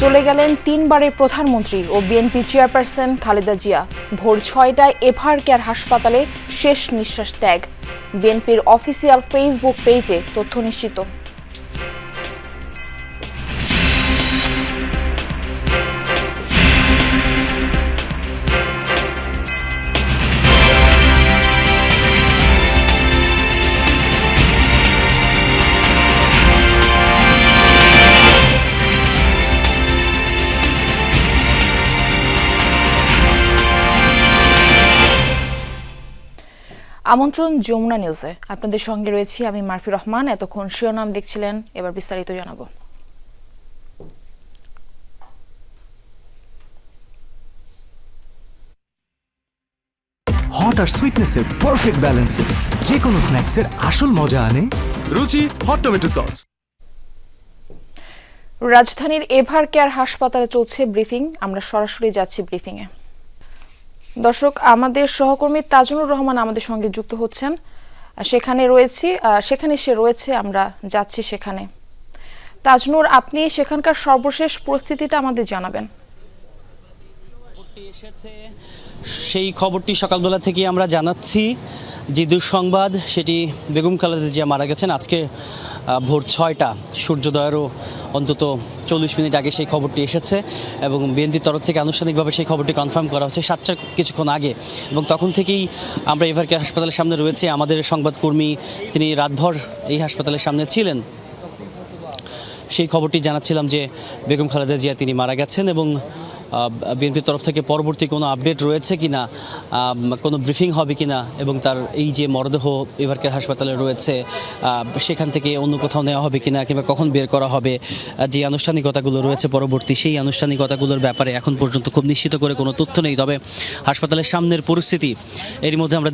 চলে গেলেন তিনবারের প্রধানমন্ত্রী ও বিএনপি চেয়ারপারসন খালেদা জিয়া। ভোর ৬টায় এভার কেয়ার হাসপাতালে শেষ নিঃশ্বাস ত্যাগ। বিএনপির অফিসিয়াল ফেসবুক পেজে তথ্য নিশ্চিত। আমন্ত্রণ যমুনা নিউজে, আপনাদের সঙ্গে রয়েছি আমি মারফি রহমান। এতক্ষণ শিরোনাম দেখছিলেন, এবার বিস্তারিত জানাবো। হট আর সুইটনেসের পারফেক্ট ব্যালেন্সে যে কোনো স্ন্যাক্সের আসল মজা আনে রুচি হট টমেটো সস। রাজধানীর এভার কেয়ার হাসপাতালে চলছে ব্রিফিং। আমরা সরাসরি যাচ্ছি ব্রিফিংয়ে। দর্শক, আমাদের সহকর্মী তাজনুর রহমান আমাদের সঙ্গে যুক্ত হচ্ছেন। সেখানে সে রয়েছে, আমরা যাচ্ছি সেখানে। তাজনুর, আপনি সেখানকার সর্বশেষ পরিস্থিতিটা আমাদের জানাবেন। সেই খবরটি সকালবেলা থেকে আমরা জানাচ্ছি যে দুঃসংবাদ, সেটি বেগম খালেদা জিয়া মারা গেছেন আজকে ভোর ৬টা, সূর্যোদয়েরও অন্তত ৪০ মিনিট আগে সেই খবরটি এসেছে এবং বিএনপির তরফ থেকে আনুষ্ঠানিকভাবে সেই খবরটি কনফার্ম করা হচ্ছে ৭টার কিছুক্ষণ আগে। এবং তখন থেকেই আমরা এভার কেয়ার হাসপাতালের সামনে রয়েছে। আমাদের সংবাদকর্মী তিনি রাতভর এই হাসপাতালের সামনে ছিলেন। সেই খবরটি জানাচ্ছিলাম যে বেগম খালেদা জিয়া তিনি মারা গেছেন এবং বিএনপির তরফ থেকে পরবর্তী কোনো আপডেট রয়েছে কিনা, কোনো ব্রিফিং হবে কিনা, এবং তার এই যে মরদেহ এভার কেয়ার হাসপাতালে রয়েছে সেখান থেকে অন্য কোথাও নেওয়া হবে কিনা, কিংবা কখন বের করা হবে, যে আনুষ্ঠানিকতাগুলো রয়েছে পরবর্তী, সেই আনুষ্ঠানিকতাগুলোর ব্যাপারে এখন পর্যন্ত খুব নিশ্চিত করে কোনো তথ্য নেই। তবে হাসপাতালের সামনের পরিস্থিতি এর মধ্যে আমরা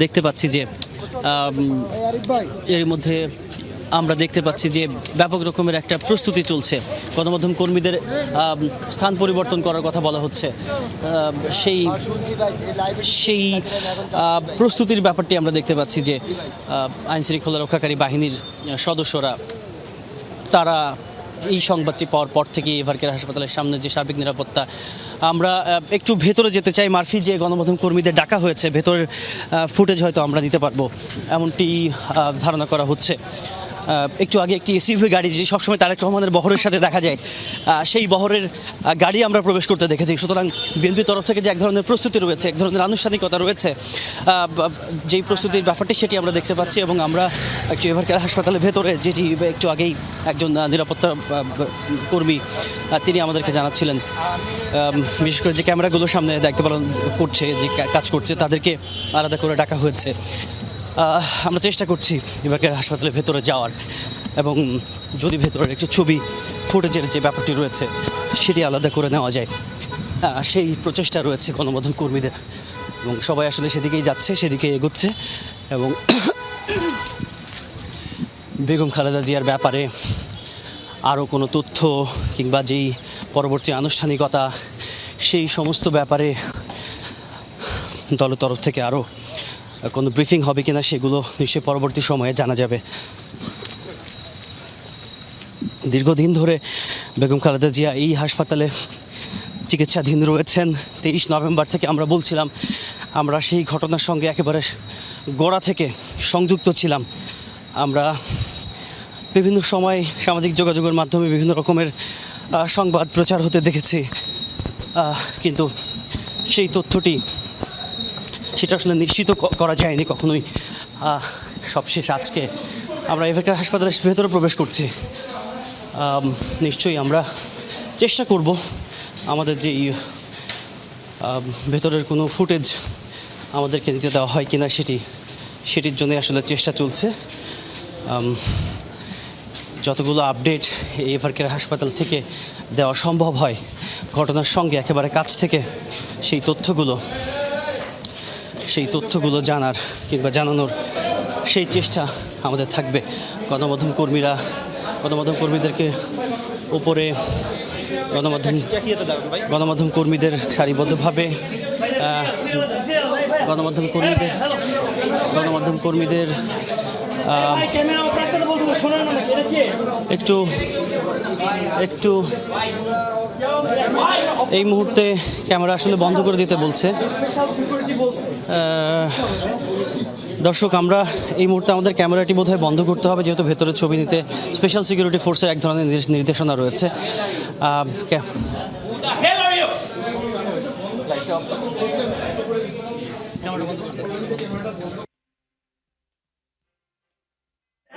দেখতে পাচ্ছি যে ব্যাপক রকমের একটা প্রস্তুতি চলছে। গণমাধ্যম কর্মীদের স্থান পরিবর্তন করার কথা বলা হচ্ছে। সেই প্রস্তুতির ব্যাপারটি আমরা দেখতে পাচ্ছি যে আইনশৃঙ্খলা রক্ষাকারী বাহিনীর সদস্যরা তারা এই সংবাদটি পাওয়ার পর থেকে এভার কেয়ার হাসপাতালের সামনে যে সার্বিক নিরাপত্তা, আমরা একটু ভেতরে যেতে চাই মারফি, যে গণমাধ্যম কর্মীদের ডাকা হয়েছে, ভেতরের ফুটেজ হয়তো আমরা নিতে পারবো এমনটি ধারণা করা হচ্ছে। একটু আগে একটি এসইউভি গাড়ি, যে সবসময় তারেক রহমানের বহরের সাথে দেখা যায়, সেই বহরের গাড়ি আমরা প্রবেশ করতে দেখেছি। সুতরাং বিএনপির তরফ থেকে যে এক ধরনের প্রস্তুতি রয়েছে, এক ধরনের আনুষ্ঠানিকতা রয়েছে, যেই প্রস্তুতির ব্যাপারটি সেটি আমরা দেখতে পাচ্ছি। এবং আমরা একটু এভার কেয়ার হাসপাতালের ভেতরে, যেটি একটু আগেই একজন নিরাপত্তা কর্মী তিনি আমাদেরকে জানাচ্ছিলেন, বিশেষ করে যে ক্যামেরাগুলো সামনে দায়িত্ব পালন করছে, যে কাজ করছে, তাদেরকে আলাদা করে ডাকা হয়েছে। আমরা চেষ্টা করছি এভার কেয়ার হাসপাতালের ভেতরে যাওয়ার, এবং যদি ভেতরের একটু ছবি ফুটেজের যে ব্যাপারটি রয়েছে সেটি আলাদা করে নেওয়া যায়, সেই প্রচেষ্টা রয়েছে গণমাধ্যম কর্মীদের। এবং সবাই আসলে সেদিকেই যাচ্ছে, সেদিকে এগোচ্ছে। এবং বেগম খালেদা জিয়ার ব্যাপারে আরও কোনো তথ্য কিংবা যেই পরবর্তী আনুষ্ঠানিকতা, সেই সমস্ত ব্যাপারে দলের তরফ থেকে আরও কোনো ব্রিফিং হবে কিনা সেগুলো নিশ্চয়ই পরবর্তী সময়ে জানা যাবে। দীর্ঘদিন ধরে বেগম খালেদা জিয়া এই হাসপাতালে চিকিৎসাধীন রয়েছেন। 23 নভেম্বর থেকে আমরা বলছিলাম, আমরা সেই ঘটনার সঙ্গে একেবারে গোড়া থেকে সংযুক্ত ছিলাম। আমরা বিভিন্ন সময় সামাজিক যোগাযোগের মাধ্যমে বিভিন্ন রকমের সংবাদ প্রচার হতে দেখেছি, কিন্তু সেই তথ্যটি সেটা আসলে নিশ্চিত করা যায়নি কখনোই। সবশেষ আজকে আমরা এভার কেয়ার হাসপাতালের ভেতরে প্রবেশ করছি। নিশ্চয়ই আমরা চেষ্টা করব আমাদের যে ভেতরের কোনো ফুটেজ আমাদেরকে দিতে দেওয়া হয় কিনা সেটির জন্য আসলে চেষ্টা চলছে। যতগুলো আপডেট এভার কেয়ার হাসপাতাল থেকে দেওয়া সম্ভব হয় ঘটনার সঙ্গে একেবারে কাছ থেকে, সেই তথ্যগুলো জানার কিংবা জানানোর সেই চেষ্টা আমাদের থাকবে। গণমাধ্যম কর্মীদেরকে উপরে গণমাধ্যম কর্মীদের সারিবদ্ধভাবে গণমাধ্যম কর্মীদের একটু এই মুহূর্তে ক্যামেরা আসলে বন্ধ করে দিতে বলছে। দর্শক, আমরা এই মুহূর্তে আমাদের ক্যামেরাটি বোধহয় বন্ধ করতে হবে, যেহেতু ভেতরে ছবি নিতে স্পেশাল সিকিউরিটি ফোর্সের এক ধরনের নির্দেশনা রয়েছে।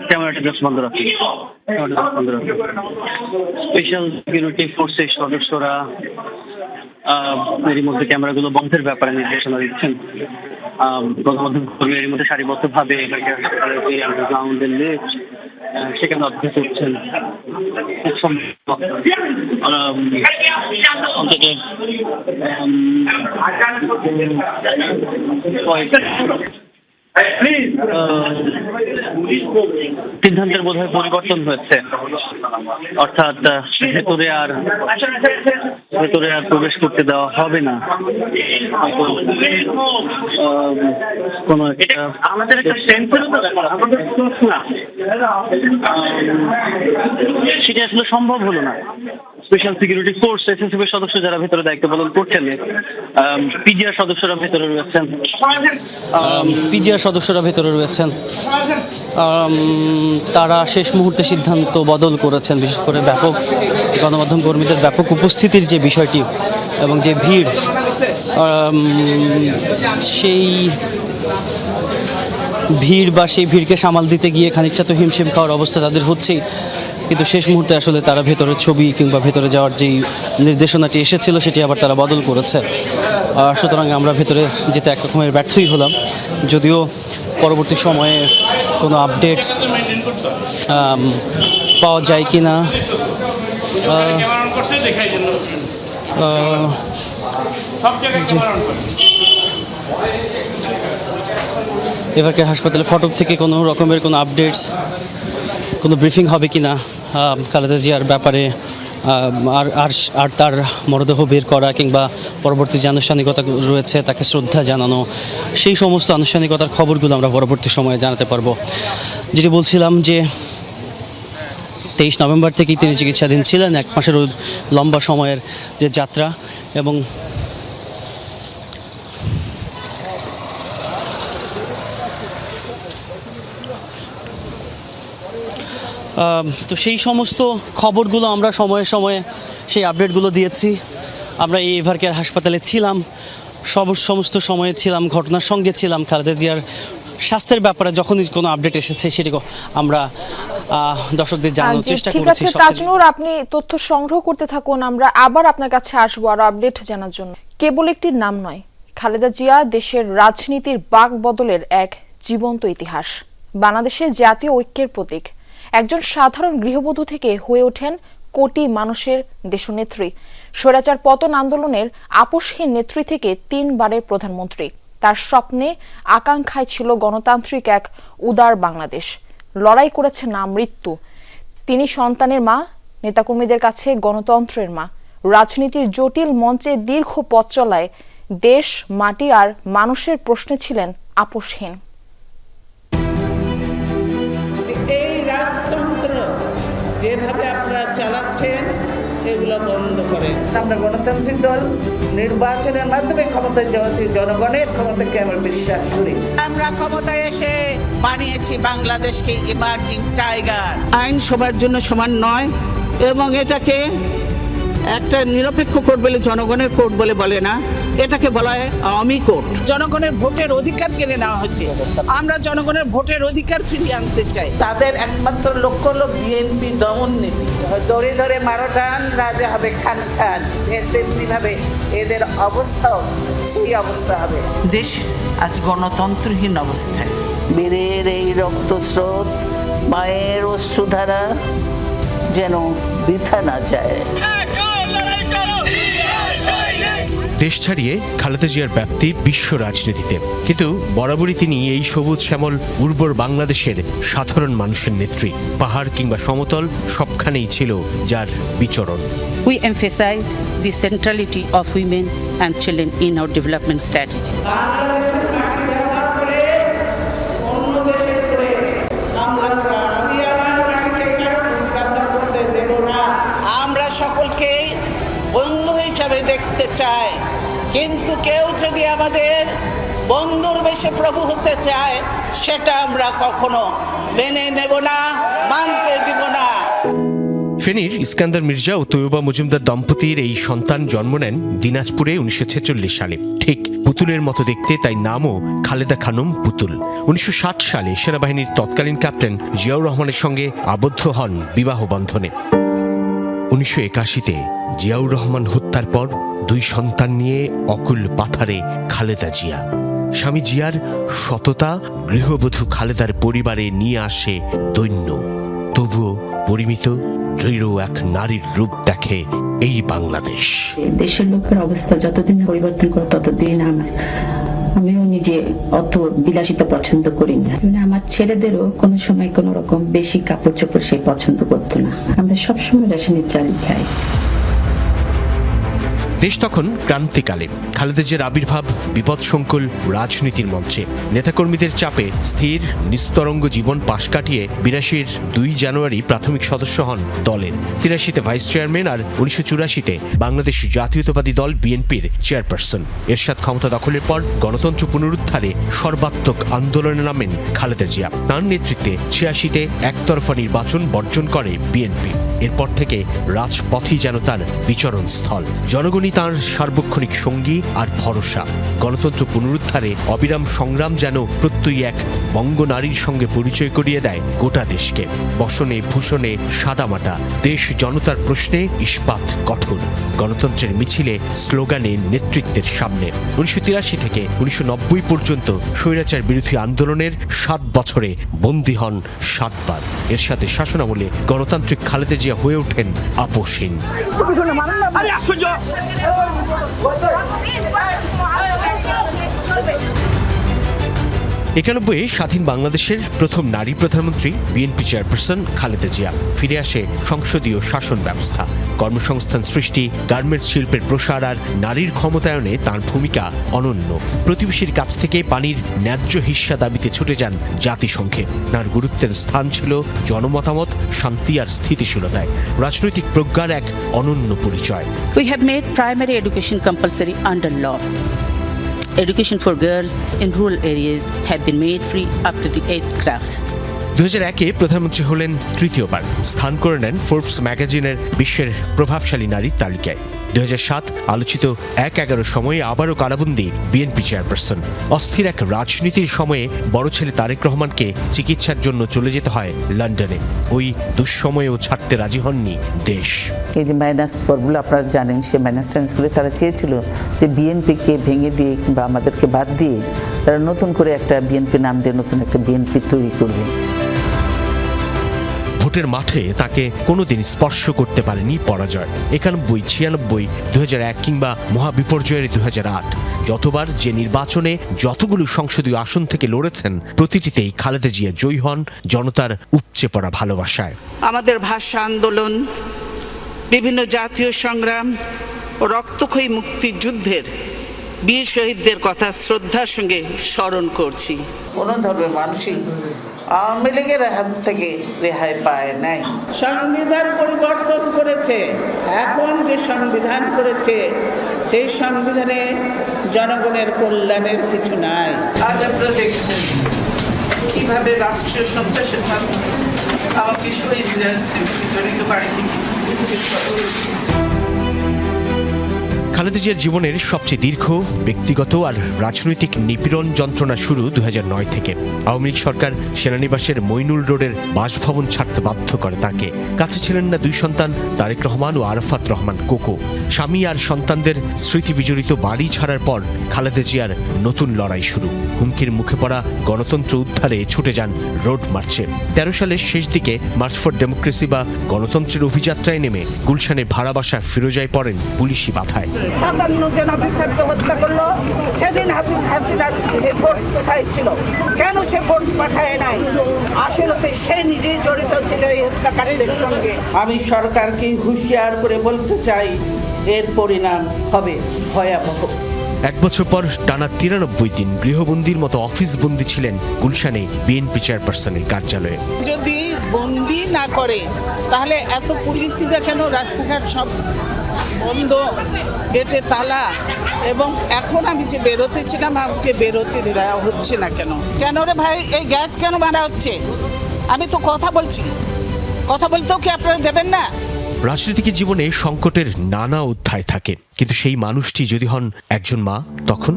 ক্যামেরাটা জাস্ট বন্ধ রাখি, স্পেশাল সিকিউরিটি ফোর্সের সদস্যরা এর মধ্যে ক্যামেরাগুলো বন্ধের ব্যাপারে নির্দেশনা দিচ্ছেন। গণমাধ্যম কর্মী এর মধ্যে সারিবদ্ধভাবে আন্ডারগ্রাউন্ডের লিফট সেখানে অভ্যেস করছেন। অন্তত সিদ্ধান্তের বোধহয় পরিবর্তন হয়েছে, অর্থাৎ ভেতরে আর প্রবেশ করতে দেওয়া হবে না। কোনো আমাদের একটা সেটা আসলে সম্ভব হলো না। স্পেশাল সিকিউরিটি ফোর্স এসএসএফ এর সদস্য যারা ভেতরে দায়িত্ব পালন করছেন, পিজিআর সদস্যরা ভেতরে রয়েছেন, তারা শেষ মুহূর্তে সিদ্ধান্ত বদল করেছেন। বিশেষ করে ব্যাপক গণমাধ্যম কর্মীদের ব্যাপক উপস্থিতির যে বিষয়টি এবং যে ভিড়, সেই ভিড় বা সেই ভিড়কে সামাল দিতে গিয়ে খানিকটা তো হিমশিম খাওয়ার অবস্থা তাদের হচ্ছেই। কিন্তু শেষ মুহূর্তে আসলে তারা ভেতরের ছবি কিংবা ভেতরে যাওয়ার যেই নির্দেশনাটি এসেছিল সেটি আবার তারা বদল করেছে। সুতরাং আমরা ভেতরে যেতে এক রকমের ব্যর্থই হলাম। যদিও পরবর্তী সময়ে কোনো আপডেটস পাওয়া যায় কি না এবারকার হাসপাতালে ফটক থেকে কোনো রকমের কোনো আপডেটস, কোনো ব্রিফিং হবে কি না খালেদা জিয়ার ব্যাপারে, আর তার মরদেহ বের করা কিংবা পরবর্তী যে আনুষ্ঠানিকতা রয়েছে তাকে শ্রদ্ধা জানানো, সেই সমস্ত আনুষ্ঠানিকতার খবরগুলো আমরা পরবর্তী সময়ে জানাতে পারবো। যেটি বলছিলাম যে 23 নভেম্বর থেকেই তিনি চিকিৎসাধীন ছিলেন, 1 মাসের লম্বা সময়ের যে যাত্রা। এবং তো সেই সমস্ত খবরগুলো আমরা সময়ে সময়ে সেই আপডেটগুলো দিয়েছি। আমরা এই এভারকেয়ার হাসপাতালে ছিলাম, সমস্ত সময়ে ছিলাম, ঘটনার সঙ্গে ছিলাম। খালেদা জিয়ার স্বাস্থ্যের ব্যাপারে যখনই কোনো আপডেট এসেছে সেটি আমরা দর্শকদের জানানোর চেষ্টা করেছি। ঠিক আছে তাজনুর, আপনি তথ্য সংগ্রহ করতে থাকুন, আমরা আবার আপনার কাছে আসবো আরো আপডেট জানার জন্য। কেবল একটি নাম নয়, খালেদা জিয়া দেশের রাজনীতির বাক বদলের এক জীবন্ত ইতিহাস, বাংলাদেশের জাতীয় ঐক্যের প্রতীক। একজন সাধারণ গৃহবধূ থেকে হয়ে ওঠেন কোটি মানুষের দেশনেত্রী। স্বৈরাচার পতন আন্দোলনের আপোষহীন নেত্রী থেকে 3 বারের প্রধানমন্ত্রী। তার স্বপ্নে আকাঙ্ক্ষায় ছিল গণতান্ত্রিক এক উদার বাংলাদেশ। লড়াই করেছে না মৃত্যু। তিনি সন্তানের মা, নেতাকর্মীদের কাছে গণতন্ত্রের মা। রাজনীতির জটিল মঞ্চে দীর্ঘ পথ চলায় দেশ, মাটি আর মানুষের প্রশ্নে ছিলেন আপোষহীন। যেভাবে আপনারা চালাচ্ছেন এগুলো বন্ধ করেন। আমরা গণতান্ত্রিক দল, নির্বাচনের মাধ্যমে ক্ষমতায় যাওয়াতে জনগণের ক্ষমতাকে আমরা বিশ্বাস করি। আমরা ক্ষমতায় এসে বানিয়েছি বাংলাদেশকে ইমার্জিং টাইগার। আইন সবার জন্য সমান নয় এবং এটাকে একটা নিরপেক্ষ কোর্ট বলে জনগণের কোর্ট বলে না, এটাকে বলা হয় আওয়ামী কোর্ট। জনগণের ভোটের অধিকার কেড়ে নেওয়া হয়েছে। আমরা জনগণের ভোটের অধিকার ফিরিয়ে আনতে চাই। তাদের একমাত্র লক্ষ্য হলো বিএনপি দমন নীতি। ধরে ধরে মারোটান রাজা হবে খান খান, তেমনি ভাবে এদের অবস্থাও সেই অবস্থা হবে। দেশ আজ গণতন্ত্রহীন অবস্থায়। বীরের এই রক্তস্রোত, মায়ের অশ্রুধারা যেন বৃথা না যায়। দেশ ছাড়িয়ে খালেদা জিয়ার ব্যাপ্তি বিশ্ব রাজনীতিতে, কিন্তু বরাবরই তিনি এই সবুজ শ্যামল উর্বর বাংলাদেশের সাধারণ মানুষের নেত্রী। পাহাড় কিংবা সমতল সবখানেই ছিল যার বিচরণ। We emphasize the centrality of women and children in our development strategy. আমরা সকলকে কিন্তু কেউ যদি আমাদের বন্ধুর বেশে প্রভু হতে চায়, সেটা আমরা কখনো মেনে নেব না, মানতে দিব না। ফেনীর ইস্কান্দার মির্জা ও তৈয়বা মজুমদার দম্পতির এই সন্তান জন্ম নেন দিনাজপুরে 1946 সালে। ঠিক পুতুলের মতো দেখতে, তাই নামও খালেদা খানম পুতুল। 1960 সালে সেনাবাহিনীর তৎকালীন ক্যাপ্টেন জিয়াউর রহমানের সঙ্গে আবদ্ধ হন বিবাহ বন্ধনে। 1981-তে জিয়াউর রহমান হত্যার পর 2 সন্তান নিয়ে অকুল পাথারে খালেদা জিয়া। স্বামী জিয়ার সততা গৃহবধূ খালেদার পরিবারে নিয়ে আসে দৈন্য। তবুও পরিমিত দৃঢ় এক নারীর রূপ দেখে এই বাংলাদেশ। দেশের লোকের অবস্থা যতদিন পরিবর্তন করে ততদিন আমিও নিজে অত বিলাসিতা পছন্দ করি না। আমার ছেলেদেরও কোনো সময় কোনো রকম বেশি কাপড় চোপড় সে পছন্দ করতো না। আমরা সবসময় রেশনের চাল খাই। দেশ তখন ক্রান্তিকালে। খালেদা জিয়ার আবির্ভাব বিপদসংকুল রাজনীতির মঞ্চে। নেতাকর্মীদের চাপে স্থির নিস্তরঙ্গ জীবন পাশ কাটিয়ে 82-র 2 জানুয়ারি প্রাথমিক সদস্য হন দলের। 83-তে ভাইস চেয়ারম্যান আর 1984-তে বাংলাদেশ জাতীয়তাবাদী দল বিএনপির চেয়ারপারসন। এরশাদ ক্ষমতা দখলের পর গণতন্ত্র পুনরুদ্ধারে সর্বাত্মক আন্দোলনে নামেন খালেদা জিয়া। তাঁর নেতৃত্বে 86-তে একতরফা নির্বাচন বর্জন করে বিএনপি। এরপর থেকে রাজপথই যেন তার বিচরণ স্থল। জনগণই তাঁর সার্বক্ষণিক সঙ্গী আর ভরসা। গণতন্ত্র পুনরুদ্ধারে অবিরাম সংগ্রাম যেন প্রত্যয়ী এক বঙ্গনারীর সঙ্গে পরিচয় করিয়ে দেয় গোটা দেশকে। বসনে ভূষণে সাদামাটা, দেশ জনতার প্রশ্নে ইস্পাত কঠোর। গণতন্ত্রের মিছিলে, স্লোগানে, নেতৃত্বের সামনে। 1983 থেকে 1990 পর্যন্ত স্বৈরাচার বিরোধী আন্দোলনের 7 বছরে বন্দী হন 7 বার। এর সাথে শাসনামলে গণতান্ত্রিক খালেদা জিয়া হয়ে ওঠেন আপোষহীন। 91-এ স্বাধীন বাংলাদেশের প্রথম নারী প্রধানমন্ত্রী বিএনপি চেয়ারপারসন খালেদা জিয়া। ফিরে আসে সংসদীয় শাসন ব্যবস্থা। কর্মসংস্থান সৃষ্টি, গার্মেন্টস শিল্পের প্রসার আর নারীর ক্ষমতায়নে তাঁর ভূমিকা অনন্য। প্রতিবেশীর কাছ থেকে পানির ন্যায্য হিস্সা দাবিতে ছুটে যান জাতিসংঘে। তাঁর গুরুত্বের স্থান ছিল জনমতামত, শান্তি আর স্থিতিশীলতায়। রাজনৈতিক প্রজ্ঞার এক অনন্য পরিচয়। We have made primary education compulsory under law. Education for girls in rural areas have been made free up to the 8th class. 2001-এ প্রধানমন্ত্রী হলেন তৃতীয়বার। স্থান করে নেন ফোর্বস ম্যাগাজিনের বিশ্বের প্রভাবশালী নারীর তালিকায়। 2007 আলোচিত 1/11 সময়ে আবারও কারাবন্দী বিএনপি চেয়ারপারসন। অস্থির এক রাজনীতির সময়ে বড় ছেলে তারেক রহমানকে চিকিৎসার জন্য চলে যেতে হয় লন্ডনে। ওই দুঃসময়েও ছাড়তে রাজি হননি দেশ। এই যে -4গুলো আপনারা জানেন, সে -10গুলো তারা চেয়েছিল যে বিএনপিকে ভেঙে দিয়ে কিংবা আমাদেরকে বাদ দিয়ে তারা নতুন করে একটা বিএনপি নাম দিয়ে নতুন একটা বিএনপি তৈরি করবে। ভোটের মাঠে তাকে কোনোদিন স্পর্শ করতে পারেনি পরাজয়। 91, 96, 2001 কিংবা মহাবিপর্যয়ের 2008। যতবার যে নির্বাচনে যতগুলো সংসদীয় আসন থেকে লড়েছেন, প্রতিটিতেই খালেদা জিয়া জয়ী হন জনতার উপচে পড়া ভালোবাসায়। আমাদের ভাষা আন্দোলন, বিভিন্ন জাতীয় সংগ্রাম ও রক্তক্ষয়ী মুক্তিযুদ্ধের বীর শহীদদের কথা শ্রদ্ধার সঙ্গে স্মরণ করছি। কোনো ধর্মের মানুষই আওয়ামী লীগের হাত থেকে রেহাই পায় নাই। সংবিধান পরিবর্তন করেছে, এখন যে সংবিধান করেছে সেই সংবিধানে জনগণের কল্যাণের কিছু নাই। আজ আপনারা দেখছেন কিভাবে রাষ্ট্রীয় সন্ত্রাসের মাধ্যমে আমাকে শহীদদের জড়িত বাড়ি থেকে। খালেদা জিয়ার জীবনের সবচেয়ে দীর্ঘ ব্যক্তিগত আর রাজনৈতিক নিপীড়ন যন্ত্রণা শুরু 2009 থেকে। আওয়ামী লীগ সরকার সেনানিবাসের মইনুল রোডের বাসভবন ছাড়তে বাধ্য করে তাকে। কাছে ছিলেন না 2 সন্তান তারেক রহমান ও আরাফাত রহমান কোকো। স্বামী আর সন্তানদের স্মৃতি বিজড়িত বাড়ি ছাড়ার পর খালেদা জিয়ার নতুন লড়াই শুরু। হুমকির মুখে পড়া গণতন্ত্র উদ্ধারে ছুটে যান রোড মার্চে। 13 সালের শেষ দিকে মার্চ ফর ডেমোক্রেসি বা গণতন্ত্রের অভিযাত্রায় নেমে গুলশানে ভাড়া বাসা ফিরোজায় পড়েন পুলিশি বাধায়। 57 জন অফিসারকে হত্যা করলো, সেদিন হাসিনার ফোর্স কোথায় ছিল? কেন সে ফোর্স পাঠায় নাই? আসলে সে নিজেই জড়িত ছিল এই হত্যাকাণ্ডের সঙ্গে। আমি সরকারকে হুঁশিয়ার করে বলতে চাই, এর পরিণাম হবে ভয়াবহ। 1 বছর পর টানা 93 দিন গৃহবন্দির মতো অফিস বন্দী ছিলেন গুলশানে বিএনপি চেয়ারপারসনের কার্যালয়ে। যদি বন্দি না করে তাহলে এত পুলিশ দিবে কেন? রাস্তাঘাট সব বন্ধ, গেটে তালা, এবং এখন আমি যে বেরোতে ছিলাম আমাকে বেরোতে দেওয়া হচ্ছে না। কেন রে ভাই, এই গ্যাস কেন মারা হচ্ছে? আমি তো কথা বলছি, কথা বলতেও কি আপনারা দেবেন না? রাজনীতিক জীবনে সংকটের নানা অধ্যায় থাকে, কিন্তু সেই মানুষটি যদি হন একজন মা, তখন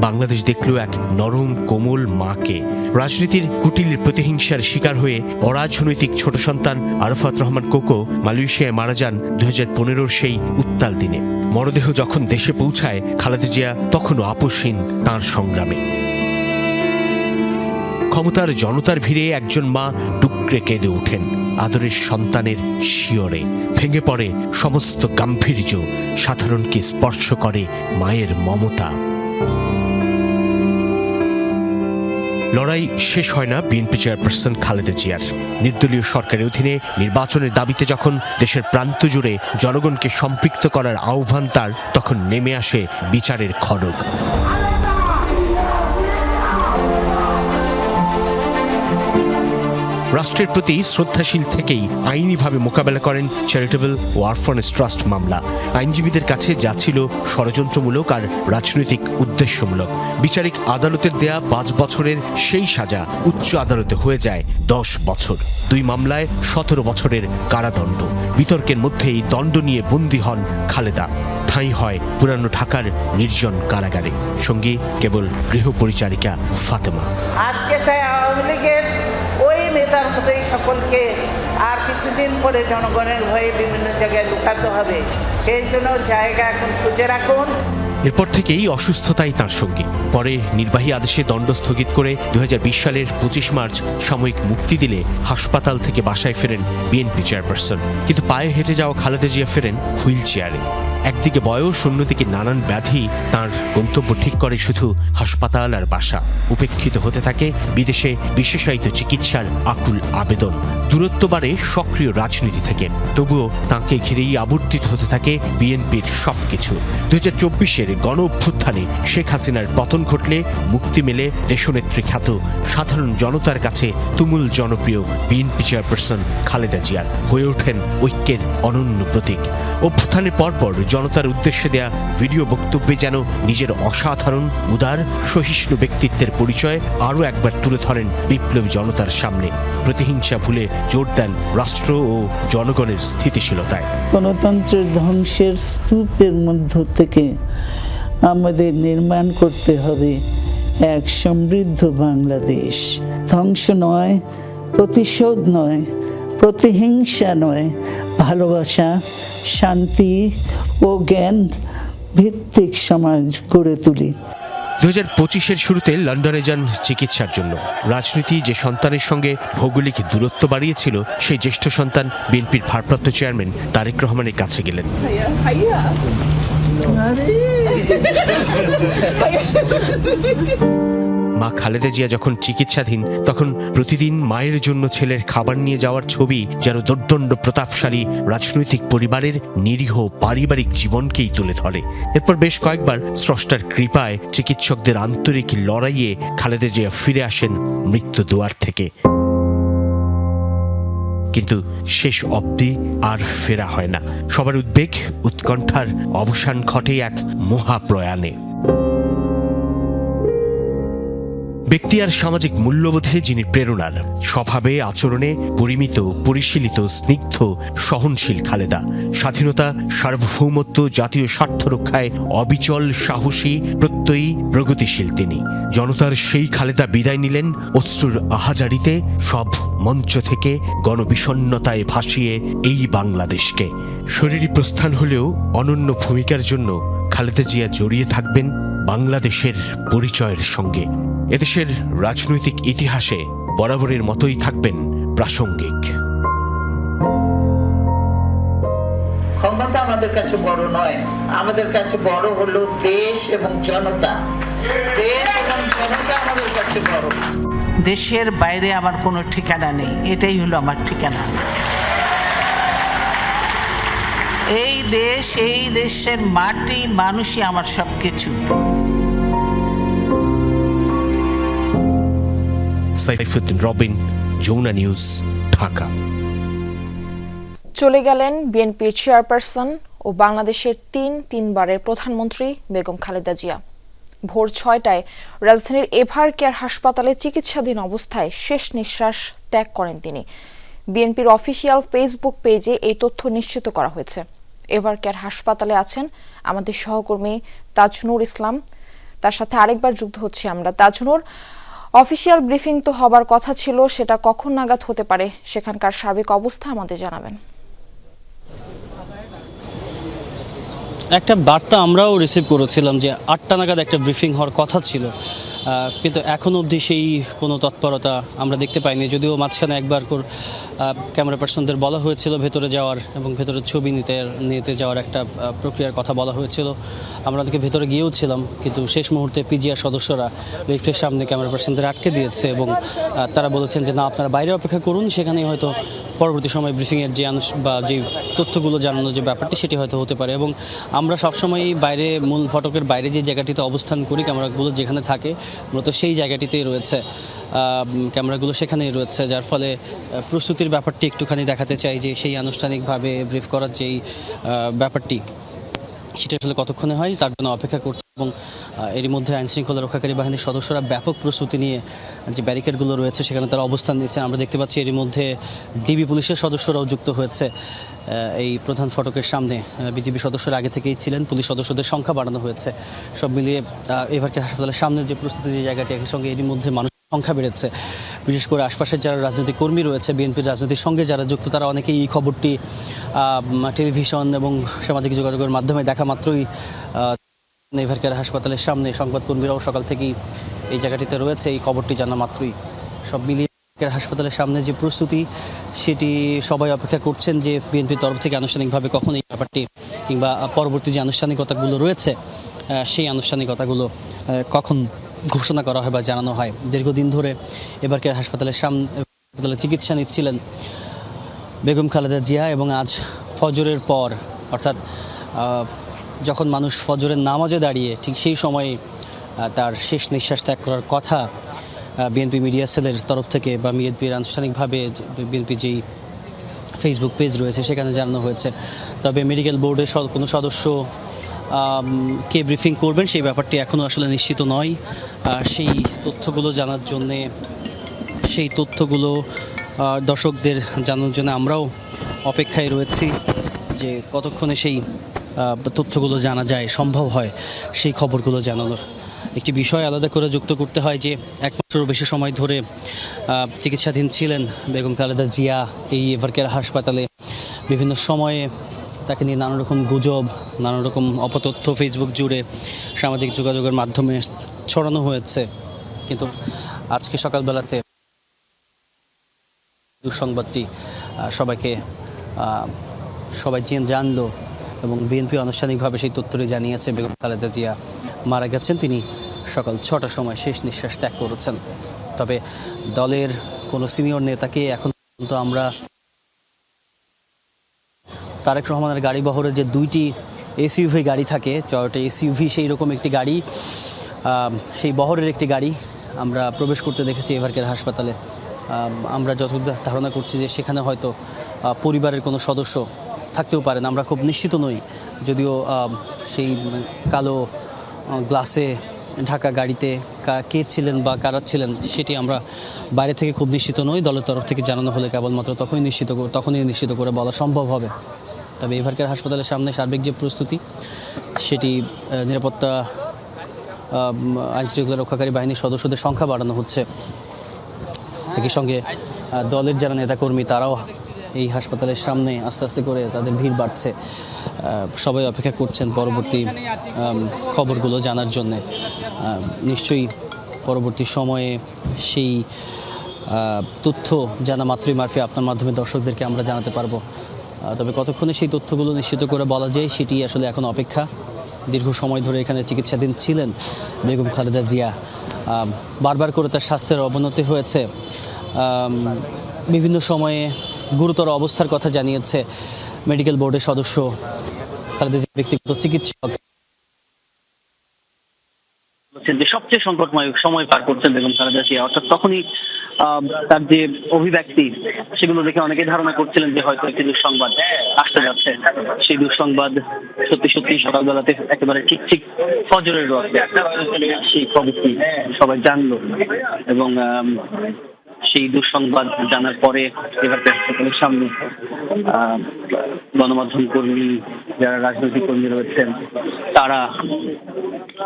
বাংলাদেশ দেখল এক নরম কোমল মাকে। রাজনীতির কুটিল প্রতিহিংসার শিকার হয়ে অরাজনৈতিক ছোট সন্তান আরাফাত রহমান কোকো মালয়েশিয়ায় মারা যান 2015 সেই উত্তাল দিনে। মরদেহ যখন দেশে পৌঁছায়, খালেদা জিয়া তখনও আপোষহীন তাঁর সংগ্রামে। ক্ষমতার জনতার ভিড়ে একজন মা টুকরে কেঁদে ওঠেন আদরের সন্তানের শিয়রে। ভেঙে পড়ে সমস্ত গাম্ভীর্য, সাধারণকে স্পর্শ করে মায়ের মমতা। লড়াই শেষ হয় না বিএনপি চেয়ারপারসন খালেদা জিয়ার। নির্দলীয় সরকারের অধীনে নির্বাচনের দাবিতে যখন দেশের প্রান্ত জুড়ে জনগণকে সম্পৃক্ত করার আহ্বান তার, তখন নেমে আসে বিচারের খড়গ। রাষ্ট্রের প্রতি শ্রদ্ধাশীল থেকেই আইনিভাবে মোকাবেলা করেন চ্যারিটেবল ও অরফানেজ ট্রাস্ট মামলা। আইনজীবীদের কাছে যা ছিল ষড়যন্ত্রমূলক আর রাজনৈতিক উদ্দেশ্যমূলক, বিচারিক আদালতের দেয়া 5 বছরের সেই সাজা উচ্চ আদালতে হয়ে যায় 10 বছর। 2 মামলায় 17 বছরের কারাদণ্ড। বিতর্কের মধ্যেই দণ্ড নিয়ে বন্দী হন খালেদা। ঠাঁই হয় পুরানো ঢাকার নির্জন কারাগারে, সঙ্গী কেবল গৃহপরিচারিকা ফাতেমা। আজকে তাই আওয়ামী লীগের ওই নেতার মতোই সকলকে আর কিছুদিন পরে জনগণের ভয়ে বিভিন্ন জায়গায় লুকাতে হবে। সেই জন্য জায়গা এখন খুঁজে রাখুন। এরপর থেকেই অসুস্থতাই তাঁর সঙ্গী। পরে নির্বাহী আদেশে দণ্ড স্থগিত করে 2020 সালের 25 মার্চ সাময়িক মুক্তি দিলে হাসপাতাল থেকে বাসায় ফেরেন বিএনপি চেয়ারপারসন। কিন্তু পায়ে হেঁটে যাওয়া খালেদা জিয়া ফেরেন হুইল চেয়ারে। একদিকে বয়স, অন্যদিকে নানান ব্যাধি তাঁর গন্তব্য ঠিক করে শুধু হাসপাতাল আর বাসা। উপেক্ষিত হতে থাকে বিদেশে বিশেষায়িত চিকিৎসার আকুল আবেদন। দূরত্ব বাড়ে সক্রিয় রাজনীতি থেকে, তবুও তাঁকে ঘিরেই আবর্তিত হতে থাকে বিএনপির সবকিছু। 2024-এর গণ অভ্যুত্থানে শেখ হাসিনার পতন ঘটলে মুক্তি মেলে দেশনেত্রী খ্যাত সাধারণ জনতার কাছে তুমুল জনপ্রিয় বিএনপি চেয়ারপারসন খালেদা জিয়ার হয়ে ওঠেন ঐক্যের অনন্য প্রতীক। অভ্যুত্থানের পরপর জনতার উদ্দেশ্যে দেয়া ভিডিও বক্তব্যে যেন নিজের অসাধারণ উদার সহিষ্ণু ব্যক্তিত্বের পরিচয় আরও একবার তুলে ধরেন বিপ্লবী জনতার সামনে। প্রতিহিংসা ভুলে জোর দেন রাষ্ট্র ও জনগণের স্থিতিশীলতায়। গণতন্ত্রের ধ্বংসের স্তূপের মধ্য থেকে আমাদের নির্মাণ করতে হবে এক সমৃদ্ধ বাংলাদেশ। ধ্বংস নয়, প্রতিশোধ নয়, প্রতিহিংসা নয়, ভালোবাসা, শান্তি ও জ্ঞান ভিত্তিক সমাজ গড়ে তুলি। 2025-এর শুরুতে লন্ডনে যান চিকিৎসার জন্য। রাজনীতি যে সন্তানের সঙ্গে ভৌগোলিক দূরত্ব বাড়িয়েছিল, সেই জ্যেষ্ঠ সন্তান বিএনপির ভারপ্রাপ্ত চেয়ারম্যান তারেক রহমানের কাছে গেলেন। মা খালেদা জিয়া যখন চিকিৎসাধীন, তখন প্রতিদিন মায়ের জন্য ছেলের খাবার নিয়ে যাওয়ার ছবি যেন দোর্দণ্ড প্রতাপশালী রাজনৈতিক পরিবারের নিরীহ পারিবারিক জীবনকেই তুলে ধরে। এরপর বেশ কয়েকবার স্রষ্টার কৃপায় চিকিৎসকদের আন্তরিক লড়াইয়ে খালেদা জিয়া ফিরে আসেন মৃত্যু দুয়ার থেকে। কিন্তু শেষ অবধি আর ফেরা হয় না। সবার উদ্বেগ, উৎকণ্ঠার অবসান ঘটে এক মহাপ্রয়াণে। ব্যক্তি আর সামাজিক মূল্যবোধে যিনি প্রেরণার, স্বভাবে আচরণে পরিমিত, পরিশীলিত, স্নিগ্ধ, সহনশীল খালেদা। স্বাধীনতা, সার্বভৌমত্ব, জাতীয় স্বার্থ রক্ষায় অবিচল, সাহসী, প্রত্যয়ী, প্রগতিশীল তিনি। জনতার সেই খালেদা বিদায় নিলেন অশ্রুর আহাজারিতে, সব মঞ্চ থেকে গণবিষণ্ণতায় ভাসিয়ে এই বাংলাদেশকে। শরীরী প্রস্থান হলেও অনন্য ভূমিকার জন্য খালেদা জিয়া জড়িয়ে থাকবেন বাংলাদেশের পরিচয়ের সঙ্গে। এদেশের রাজনৈতিক ইতিহাসে বরাবরের মতোই থাকবেন প্রাসঙ্গিক। ক্ষমতা আমাদের কাছে বড় নয়, আমাদের কাছে বড় হলো দেশ এবং জনতা। দেশ এবং জনতা আমাদের কাছে বড়। দেশের বাইরে আমার কোনো ঠিকানা নেই, এটাই হলো আমার ঠিকানা। এই দেশ, এই দেশের মাটি, মানুষই আমার সবকিছু। সাইফুদ্দিন রবিন, যমুনা নিউজ, ঢাকা। চলে গেলেন বিএনপির চেয়ারপারসন ও বাংলাদেশের তিনবারের প্রধানমন্ত্রী বেগম খালেদা জিয়া। ভোর 6টায় রাজধানীর এভার কেয়ার হাসপাতালে চিকিৎসাধীন অবস্থায় শেষ নিঃশ্বাস ত্যাগ করেন তিনি। বিএনপির অফিসিয়াল ফেসবুক পেজে এই তথ্য নিশ্চিত করা হয়েছে। এভার কেয়ার হাসপাতালে আছেন আমাদের সহকর্মী তাজনুর ইসলাম, তার সাথে আরেকবার যুক্ত হচ্ছে আমরা। তাজনুর, অফিসিয়াল ব্রিফিং তো হবার কথা ছিল, সেটা কখন নাগাদ হতে পারে? সেখানকার সার্বিক অবস্থা আমাদের জানাবেন। একটা বার্তা আমরাও রিসিভ করেছিলাম যে 8টা নাগাদ একটা ব্রিফিং হওয়ার কথা ছিল, কিন্তু এখন অবধি সেই কোনো তৎপরতা আমরা দেখতে পাইনি। যদিও মাঝখানে একবার ক্যামেরা পার্সনদের বলা হয়েছিল ভেতরে যাওয়ার এবং ভেতরের ছবি নিতে যাওয়ার একটা প্রক্রিয়ার কথা বলা হয়েছিল। আমরা ওদিকে ভেতরে গিয়েও ছিলাম, কিন্তু শেষ মুহূর্তে পিজিআর সদস্যরা লিফটের সামনে ক্যামেরা পার্সনদের আটকে দিয়েছে এবং তারা বলেছেন যে না, আপনারা বাইরে অপেক্ষা করুন, সেখানেই হয়তো পরবর্তী সময় ব্রিফিংয়ের যে যে তথ্যগুলো জানানোর যে ব্যাপারটি সেটি হয়তো হতে পারে। এবং আমরা সবসময়ই বাইরে মূল ফটকের বাইরে যে জায়গাটিতে অবস্থান করি, ক্যামেরাগুলো যেখানে থাকে মূলত সেই জায়গাটিতেই রয়েছে, ক্যামেরাগুলো সেখানেই রয়েছে, যার ফলে প্রস্তুতির ব্যাপারটি একটুখানি দেখাতে চাই যে সেই আনুষ্ঠানিকভাবে ব্রিফ করার যেই ব্যাপারটি সেটা আসলে কতক্ষণে হয় তার জন্য অপেক্ষা করছে। এবং এরই মধ্যে আইনশৃঙ্খলা রক্ষাকারী বাহিনীর সদস্যরা ব্যাপক প্রস্তুতি নিয়ে যে ব্যারিকেডগুলো রয়েছে সেখানে তারা অবস্থান নিচ্ছেন। আমরা দেখতে পাচ্ছি এরই মধ্যে ডিবি পুলিশের সদস্যরাও যুক্ত হয়েছে এই প্রধান ফটকের সামনে। বিজিবি সদস্যরা আগে থেকেই ছিলেন, পুলিশ সদস্যদের সংখ্যা বাড়ানো হয়েছে। সব মিলিয়ে এভার কেয়ার হাসপাতালের সামনের যে প্রস্তুতি যে জায়গাটি, একই সঙ্গে এরই মধ্যে মানুষ সংখ্যা বেড়েছে। বিশেষ করে আশপাশের যারা রাজনৈতিক কর্মী রয়েছে, বিএনপির রাজনীতির সঙ্গে যারা যুক্ত, তারা অনেকেই এই খবরটি টেলিভিশন এবং সামাজিক যোগাযোগের মাধ্যমে দেখা মাত্রই এভার কেয়ার হাসপাতালের সামনে সংবাদকর্মীরাও সকাল থেকেই এই জায়গাটিতে রয়েছে। এই খবরটি জানা মাত্রই সব মিলিয়ে হাসপাতালের সামনে যে প্রস্তুতি সেটি সবাই অপেক্ষা করছেন যে বিএনপির তরফ থেকে আনুষ্ঠানিকভাবে কখন এই ব্যাপারটি কিংবা পরবর্তী যে আনুষ্ঠানিকতাগুলো রয়েছে সেই আনুষ্ঠানিকতাগুলো কখন ঘোষণা করা হয় বা জানানো হয়। দীর্ঘদিন ধরে এভার কেয়ার হাসপাতালে চিকিৎসা নিচ্ছিলেন বেগম খালেদা জিয়া এবং আজ ফজরের পর, অর্থাৎ যখন মানুষ ফজরের নামাজে দাঁড়িয়ে ঠিক সেই সময়ে তার শেষ নিঃশ্বাস ত্যাগ করার কথা বিএনপি মিডিয়া সেলের তরফ থেকে বা বিএনপির আনুষ্ঠানিকভাবে বিএনপি যেই ফেসবুক পেজ রয়েছে সেখানে জানানো হয়েছে। তবে মেডিকেল বোর্ডের কোনো সদস্য কে ব্রিফিং করবেন সেই ব্যাপারটি এখনও আসলে নিশ্চিত নয়। সেই তথ্যগুলো জানার জন্যে, সেই তথ্যগুলো দর্শকদের জানানোর জন্য আমরাও অপেক্ষায় রয়েছি যে কতক্ষণে সেই তথ্যগুলো জানা যায়, সম্ভব হয় সেই খবরগুলো জানানোর। একটি বিষয় আলাদা করে যুক্ত করতে হয় যে 1 মাসেরও বেশি সময় ধরে চিকিৎসাধীন ছিলেন বেগম খালেদা জিয়া এই এভার কেয়ার হাসপাতালে। বিভিন্ন সময়ে তাকে নিয়ে নানা রকম গুজব, নানা রকম অপতথ্য ফেসবুক জুড়ে সামাজিক যোগাযোগের মাধ্যমে ছড়ানো হয়েছে, কিন্তু আজকে সকালবেলাতে দুঃসংবাদটি সবাই জানলো এবং বিএনপি আনুষ্ঠানিকভাবে সেই তথ্যটি জানিয়েছে বেগম খালেদা জিয়া মারা গেছেন। তিনি সকাল 6টার সময় শেষ নিঃশ্বাস ত্যাগ করেছেন। তবে দলের কোনো সিনিয়র নেতাকে এখন পর্যন্ত আমরা তারেক রহমানের গাড়ি বহরে যে 2টি এসইউভি গাড়ি থাকে, টয়োটা এসইউভি, সেই রকম একটি গাড়ি, সেই বহরের একটি গাড়ি আমরা প্রবেশ করতে দেখেছি এভার কেয়ার হাসপাতালে। আমরা যতদূর ধারণা করছি যে সেখানে হয়তো পরিবারের কোনো সদস্য থাকতেও পারেন, আমরা খুব নিশ্চিত নই। যদিও সেই কালো গ্লাসে ঢাকা গাড়িতে কে ছিলেন বা কারা ছিলেন সেটি আমরা বাইরে থেকে খুব নিশ্চিত নই। দলের তরফ থেকে জানানো হলে কেবলমাত্র তখনই নিশ্চিত করে বলা সম্ভব হবে। তবে এভার কেয়ার হাসপাতালের সামনে সার্বিক যে প্রস্তুতি সেটি নিরাপত্তা আইনশৃঙ্খলা রক্ষাকারী বাহিনীর সদস্যদের সংখ্যা বাড়ানো হচ্ছে। একই সঙ্গে দলের যারা নেতাকর্মী তারাও এই হাসপাতালের সামনে আস্তে আস্তে করে তাদের ভিড় বাড়ছে। সবাই অপেক্ষা করছেন পরবর্তী খবরগুলো জানার জন্যে। নিশ্চয়ই পরবর্তী সময়ে সেই তথ্য জানা মাত্রই মারফি আপনার মাধ্যমে দর্শকদেরকে আমরা জানাতে পারবো। তবে কতক্ষণে সেই তথ্যগুলো নিশ্চিত করে বলা যায় সেটি আসলে এখন অপেক্ষা। দীর্ঘ সময় ধরে এখানে চিকিৎসাধীন ছিলেন বেগম খালেদা জিয়া। বারবার করে তার স্বাস্থ্যের অবনতি হয়েছে। বিভিন্ন সময়ে গুরুতর অবস্থার কথা জানিয়েছে মেডিকেল বোর্ডের সদস্য, খালেদা জিয়ার ব্যক্তিগত চিকিৎসক। যে সব সবচেয়ে সংকটময় সময় পার করছেন বেগম খালেদা জিয়া। অর্থাৎ তখনই তার যে অভিব্যক্তি সেগুলো দেখে অনেকে ধারণা করছিলেন যে হয়তো একটি দুঃসংবাদ আসতে যাচ্ছে। সেই দুঃসংবাদ সত্যি সত্যি সকালবেলাতে একেবারে ঠিক ঠিক ফজরের রক্তে সেই খবরটি সবাই জানলো এবং সেই দুঃসংবাদ জানার পরে এবার হাসপাতালের সামনে গণমাধ্যম কর্মী, যারা রাজনৈতিক কর্মী রয়েছেন, তারা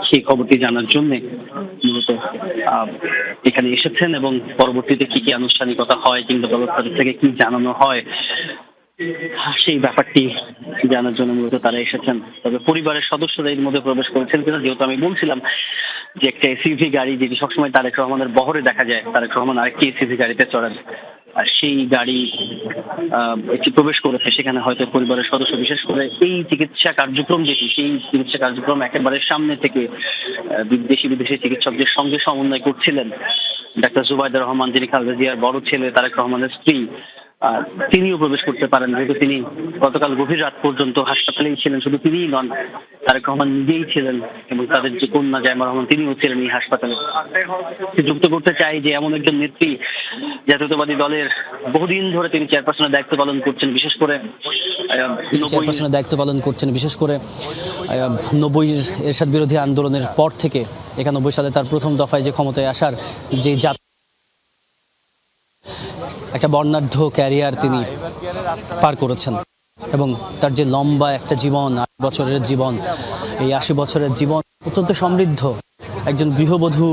সেই খবরটি জানার জন্য মূলত এখানে এসেছেন এবং পরবর্তীতে কি কি আনুষ্ঠানিকতা হয় কিংবা দলের থেকে কি জানানো হয় সেই ব্যাপারটি জানার জন্য মূলত তারা এসেছেন। তবে পরিবারের সদস্যরা এর মধ্যে প্রবেশ করেছেন কিনা, যেহেতু আমি বলছিলাম যে একটা এসইভি গাড়ি যেটি সবসময় তারেক রহমানের বহরে দেখা যায়, তারেক রহমান আরেকটি এসইভি গাড়িতে চড়েন, আর সেই গাড়ি একটি প্রবেশ করেছে। সেখানে হয়তো পরিবারের সদস্য, বিশেষ করে এই চিকিৎসা কার্যক্রম যেটি, সেই চিকিৎসা কার্যক্রম একেবারে সামনে থেকে দেশি বিদেশি চিকিৎসকদের সঙ্গে সমন্বয় করছিলেন ডাক্তার জুবাইদুর রহমান, যিনি খালেদা জিয়ার বড় ছেলে, তারেক রহমানের স্ত্রী। তিনিও প্রবেশ করতে পারেন, যেহেতু তিনি গতকাল গভীর রাত পর্যন্ত হাসপাতালেই ছিলেন। শুধু তিনিই নন, তারেক রহমান নিজেই ছিলেন এবং তাদের যে কন্যা জায়মা রহমান, তিনিও ছিলেন এই হাসপাতালে। যুক্ত করতে চাই যে এমন একজন নেত্রী, জাতীয়তাবাদী দলের বহুদিন ধরে তিনি চেয়ারপারসনের দায়িত্ব পালন করছেন, বিশেষ করে 90 এরশাদ বিরোধী আন্দোলনের পর থেকে 91 সালে তার প্রথম দফায় যে ক্ষমতায় আসার যে একটা বর্ণাঢ্য ক্যারিয়ার তিনি পার করেছেন এবং তার যে লম্বা একটা জীবন, 8 বছরের জীবন, এই 80 বছরের জীবন অত্যন্ত সমৃদ্ধ। একজন গৃহবধূ,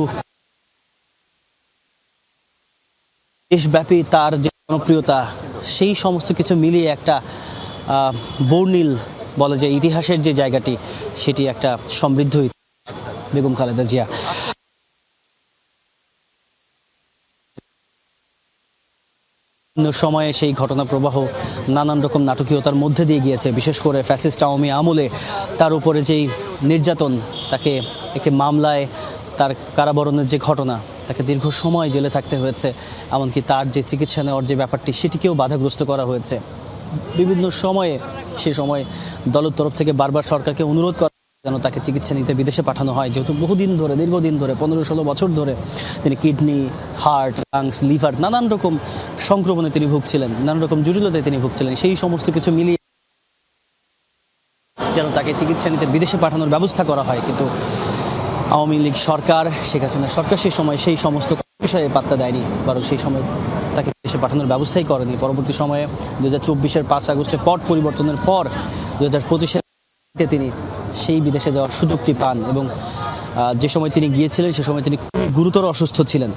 দেশব্যাপী তার যে জনপ্রিয়তা, সেই সমস্ত কিছু মিলিয়ে একটা বর্ণিল বলা যায় ইতিহাসের যে জায়গাটি, সেটি একটা সমৃদ্ধ বেগম খালেদা জিয়া। সময়ে সেই ঘটনা প্রবাহ নানান রকম নাটকীয়তার মধ্যে দিয়ে গিয়েছে। বিশেষ করে ফ্যাসিস্ট আওয়ামী আমলে তার উপরে যেই নির্যাতন, তাকে একটি মামলায় তার কারাবরণের যে ঘটনা, তাকে দীর্ঘ সময় জেলে থাকতে হয়েছে, এমনকি তার যে চিকিৎসা নেওয়ার যে ব্যাপারটি, সেটিকেও বাধাগ্রস্ত করা হয়েছে বিভিন্ন সময়ে। সে সময় দলের তরফ থেকে বারবার সরকারকে অনুরোধ করা যেন তাকে চিকিৎসা নিতে বিদেশে পাঠানো হয়, যেহেতু বহুদিন ধরে, দীর্ঘদিন ধরে, 15-16 বছর ধরে তিনি কিডনি, হার্ট, লাংস, লিভার নানান রকম সংক্রমণে তিনি ভুগছিলেন, নানান রকম জটিলতায় তিনি ভুগছিলেন। সেই সমস্ত কিছু মিলিয়ে যেন তাকে চিকিৎসা নিতে বিদেশে পাঠানোর ব্যবস্থা করা হয়, কিন্তু আওয়ামী লীগ সরকার, শেখ হাসিনা সরকার সেই সময় সেই সমস্ত বিষয়ে পাত্তা দেয়নি, বরং সেই সময় তাকে বিদেশে পাঠানোর ব্যবস্থাই করেনি। পরবর্তী সময়ে 2024-এর 5 আগস্টের পট পরিবর্তনের পর 2025-এ তিনি সেই বিদেশে যাওয়ার সুযোগটি পান এবং যে সময় তিনি গিয়েছিলেন সে সময় তিনি খুবই গুরুতর অসুস্থ ছিলেন।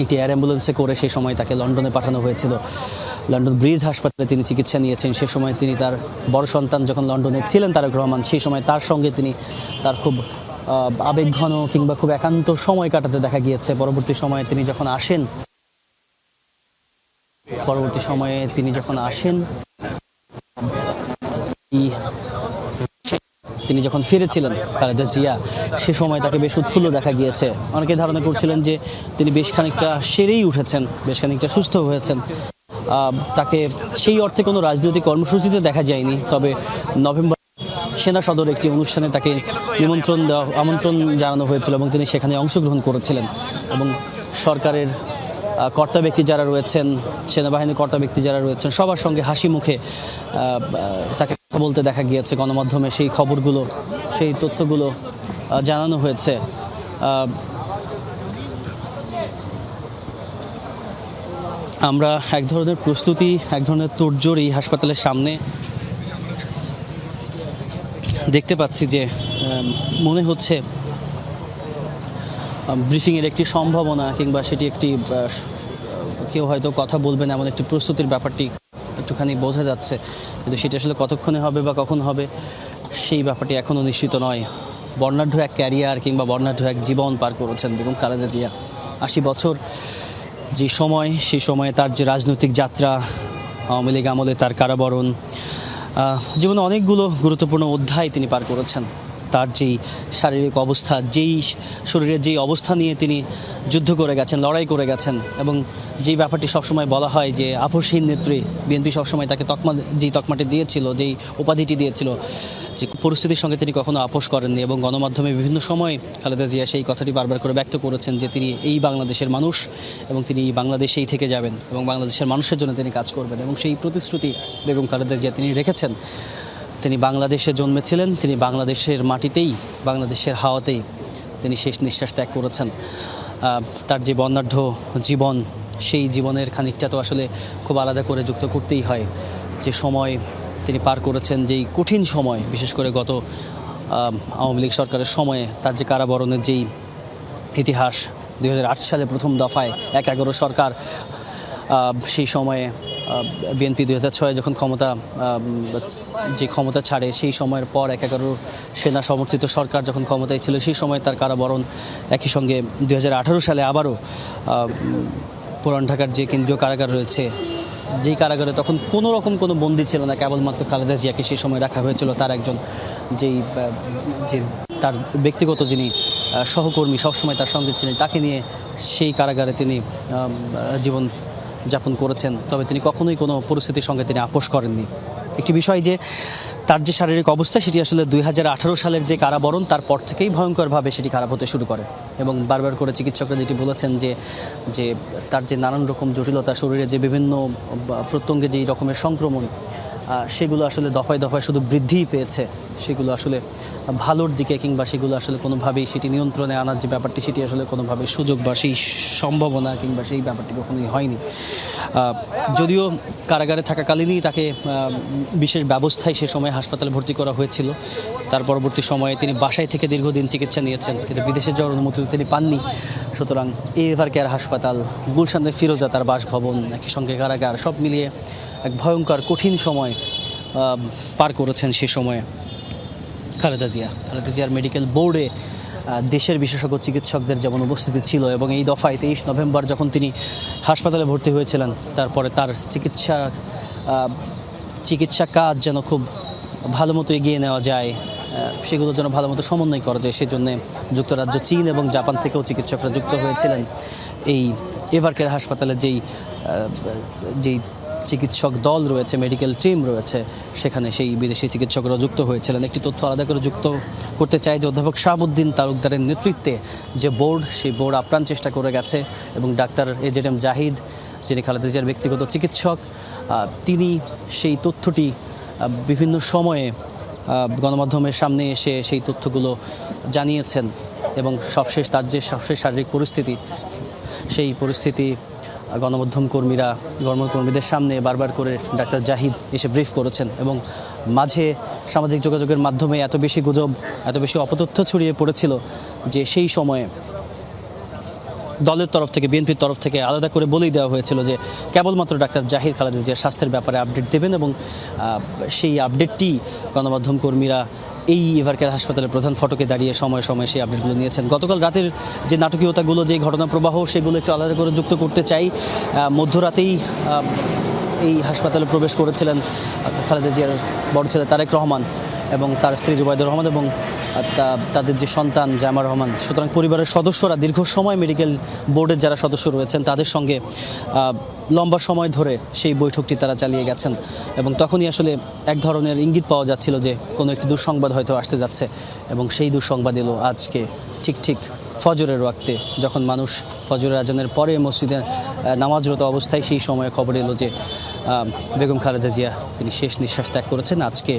একটি এয়ার অ্যাম্বুলেন্সে করে সে সময় তাকে লন্ডনে পাঠানো হয়েছিল। লন্ডন ব্রিজ হাসপাতালে তিনি চিকিৎসা নিয়েছেন। সে সময় তিনি তার বড় সন্তান যখন লন্ডনে ছিলেন, তারেক রহমান, সেই সময় তার সঙ্গে তিনি তার খুব আবেগঘন কিংবা খুব একান্ত সময় কাটাতে দেখা গিয়েছে। পরবর্তী সময়ে তিনি যখন আসেন, তিনি যখন ফিরেছিলেন খালেদা জিয়া, সে সময় তাকে বেশ উৎফুল্ল দেখা গিয়েছে। অনেকে ধারণা করছিলেন যে তিনি বেশ খানিকটা সেরেই উঠেছেন, বেশ খানিকটা সুস্থ হয়েছেন। তাকে সেই অর্থে কোনো রাজনৈতিক কর্মসূচিতে দেখা যায়নি, তবে নভেম্বর সেনা সদর একটি অনুষ্ঠানে তাকে আমন্ত্রণ জানানো হয়েছিল এবং তিনি সেখানে অংশগ্রহণ করেছিলেন এবং সরকারের কর্তা ব্যক্তি যারা রয়েছেন, সেনাবাহিনীর কর্তা ব্যক্তি যারা রয়েছেন, সবার সঙ্গে হাসি মুখে তাকে কথা বলতে দেখা গিয়েছে। গণমাধ্যমে সেই খবরগুলো, সেই তথ্যগুলো জানানো হয়েছে। আমরা এক ধরনের প্রস্তুতি, এক ধরনের তোড়জোড় এই হাসপাতালের সামনে দেখতে পাচ্ছি যে মনে হচ্ছে ব্রিফিংয়ের একটি সম্ভাবনা কিংবা সেটি একটি কেউ হয়তো কথা বলবেন এমন একটি প্রস্তুতির ব্যাপারটি একটুখানি বোঝা যাচ্ছে, কিন্তু সেটা আসলে কতক্ষণে হবে বা কখন হবে সেই ব্যাপারটি এখনও নিশ্চিত নয়। বর্ণাঢ্য এক ক্যারিয়ার কিংবা বর্ণাঢ্য এক জীবন পার করেছেন বেগম খালেদা জিয়া। 80 বছর যে সময়, সেই সময়ে তার যে রাজনৈতিক যাত্রা, আওয়ামী লীগ আমলে তার কারাবরণ, জীবনে অনেকগুলো গুরুত্বপূর্ণ অধ্যায় তিনি পার করেছেন। তার যেই শারীরিক অবস্থা, যেই শরীরের যেই অবস্থা নিয়ে তিনি যুদ্ধ করে গেছেন, লড়াই করে গেছেন, এবং যেই ব্যাপারটি সবসময় বলা হয় যে আপোষহীন নেত্রী, বিএনপি সবসময় তাকে যেই তকমাটি দিয়েছিল, যেই উপাধিটি দিয়েছিল, যে পরিস্থিতির সঙ্গে তিনি কখনো আপোষ করেননি। এবং গণমাধ্যমে বিভিন্ন সময় খালেদা জিয়া সেই কথাটি বারবার করে ব্যক্ত করেছেন যে তিনি এই বাংলাদেশের মানুষ এবং তিনি এই বাংলাদেশেই থেকে যাবেন এবং বাংলাদেশের মানুষের জন্য তিনি কাজ করবেন, এবং সেই প্রতিশ্রুতি বেগম খালেদা জিয়া তিনি রেখেছেন। তিনি বাংলাদেশে জন্মেছিলেন, তিনি বাংলাদেশের মাটিতেই, বাংলাদেশের হাওয়াতেই তিনি শেষ নিঃশ্বাস ত্যাগ করেছেন। তার যে বর্ণাঢ্য জীবন, সেই জীবনের খানিকটা তো আসলে খুব আলাদা করে যুক্ত করতেই হয়। যে সময় তিনি পার করেছেন, যেই কঠিন সময়, বিশেষ করে গত আওয়ামী লীগ সরকারের সময়ে তার যে কারাবরণের যেই ইতিহাস, 2008 সালে প্রথম দফায় 1/11 সরকার, সেই সময়ে বিএনপি 2006 যখন ক্ষমতা ছাড়ে, সেই সময়ের পর 1/11 সেনা সমর্থিত সরকার যখন ক্ষমতায় ছিল, সেই সময় তার কারাবরণ। একই সঙ্গে 2018 সালে আবারও পুরান ঢাকার যে কেন্দ্রীয় কারাগার রয়েছে, যেই কারাগারে তখন কোনো রকম কোনো বন্দী ছিল না, কেবলমাত্র খালেদা জিয়াকে সেই সময় রাখা হয়েছিল। তার একজন যে তার ব্যক্তিগত যিনি সহকর্মী, সবসময় তার সঙ্গে ছিলেন, তাকে নিয়ে সেই কারাগারে তিনি জীবন যাপন করেছেন। তবে তিনি কখনোই কোনো পরিস্থিতির সঙ্গে তিনি আপোষ করেননি। একটি বিষয় যে তার যে শারীরিক অবস্থা, সেটি আসলে 2018 সালের যে কারাবরণ, তারপর থেকেই ভয়ঙ্করভাবে সেটি খারাপ হতে শুরু করে। এবং বারবার করে চিকিৎসকরা যেটি বলেছেন যে তার যে নানান রকম জটিলতা, শরীরে যে বিভিন্ন প্রত্যঙ্গে যেই রকমের সংক্রমণ, সেগুলো আসলে দফায় দফায় শুধু বৃদ্ধিই পেয়েছে। সেগুলো আসলে ভালোর দিকে কিংবা সেগুলো আসলে কোনোভাবেই সেটি নিয়ন্ত্রণে আনার যে ব্যাপারটি, সেটি আসলে কোনোভাবে সুযোগ বা সেই সম্ভাবনা কিংবা সেই ব্যাপারটি কখনোই হয়নি। যদিও কারাগারে থাকাকালীনই তাকে বিশেষ ব্যবস্থায় সে সময় হাসপাতালে ভর্তি করা হয়েছিল। তার পরবর্তী সময়ে তিনি বাসায় থেকে দীর্ঘদিন চিকিৎসা নিয়েছেন, কিন্তু বিদেশে যাওয়ার অনুমতি তিনি পাননি। সুতরাং এভার কেয়ার হাসপাতাল, গুলশানের ফিরোজা তার বাসভবন, একই সঙ্গে কারাগার, সব মিলিয়ে এক ভয়ঙ্কর কঠিন সময় পার করেছেন সে সময়ে খালেদা জিয়ার মেডিকেল বোর্ডে দেশের বিশেষজ্ঞ চিকিৎসকদের যেমন উপস্থিতি ছিল, এবং এই দফায় 23 নভেম্বর যখন তিনি হাসপাতালে ভর্তি হয়েছিলেন, তারপরে তার চিকিৎসা কাজ যেন খুব ভালো মতো এগিয়ে নেওয়া যায়, সেগুলো যেন ভালো মতো সমন্বয় করা যায়, সেজন্য যুক্তরাজ্য, চীন এবং জাপান থেকেও চিকিৎসকরা যুক্ত হয়েছিলেন। এই এভার কেয়ার হাসপাতালে যেই চিকিৎসক দল রয়েছে, মেডিকেল টিম রয়েছে, সেখানে সেই বিদেশি চিকিৎসকরা যুক্ত হয়েছিলেন। একটি তথ্য আলাদা করে যুক্ত করতে চাই যে অধ্যাপক শাহাবুদ্দিন তালুকদারের নেতৃত্বে যে বোর্ড, সেই বোর্ড আপ্রাণ চেষ্টা করে গেছে, এবং ডাক্তার AZM জাহিদ, যিনি খালেদা জিয়ার ব্যক্তিগত চিকিৎসক, তিনি সেই তথ্যটি বিভিন্ন সময়ে গণমাধ্যমের সামনে এসে সেই তথ্যগুলো জানিয়েছেন। এবং তার যে সবশেষ শারীরিক পরিস্থিতি, সেই পরিস্থিতি গণমাধ্যমকর্মীদের সামনে বারবার করে ডাক্তার জাহিদ এসে ব্রিফ করেছেন। এবং মাঝে সামাজিক যোগাযোগের মাধ্যমে এত বেশি গুজব, এত বেশি অপতথ্য ছড়িয়ে পড়েছিল যে সেই সময়ে দলের তরফ থেকে, বিএনপির তরফ থেকে আলাদা করে বলেই দেওয়া হয়েছিল যে কেবলমাত্র ডাক্তার জাহিদ খালেদা জিয়ার স্বাস্থ্যের ব্যাপারে আপডেট দেবেন, এবং সেই আপডেটটি গণমাধ্যম কর্মীরা এই এভার কেয়ার হাসপাতালের প্রধান ফটকে দাঁড়িয়ে সময়ে সময়ে সেই আপডেটগুলো নিয়েছেন। গতকাল রাতের যে নাটকীয়তাগুলো, যে ঘটনা প্রবাহ, সেগুলো একটু আলাদা করে যুক্ত করতে চাই। মধ্যরাতেই এই হাসপাতালে প্রবেশ করেছিলেন খালেদা জিয়ার বড় ছেলে তারেক রহমান এবং তার স্ত্রী জুবাইদুর রহমান এবং তাদের যে সন্তান জামা রহমান। সুতরাং পরিবারের সদস্যরা দীর্ঘ সময় মেডিকেল বোর্ডের যারা সদস্য রয়েছেন তাদের সঙ্গে লম্বা সময় ধরে সেই বৈঠকটি তারা চালিয়ে গেছেন, এবং তখনই আসলে এক ধরনের ইঙ্গিত পাওয়া যাচ্ছিল যে কোনো একটি দুঃসংবাদ হয়তো আসতে যাচ্ছে। এবং সেই দুঃসংবাদ এলো আজকে ঠিক ফজরের ওয়াক্তে, যখন মানুষ ফজরের আজানের পরে মসজিদে নামাজরত অবস্থায় সেই সময়ে খবর এলো যে বেগম খালেদা জিয়া তিনি শেষ নিঃশ্বাস ত্যাগ করেছেন। আজকে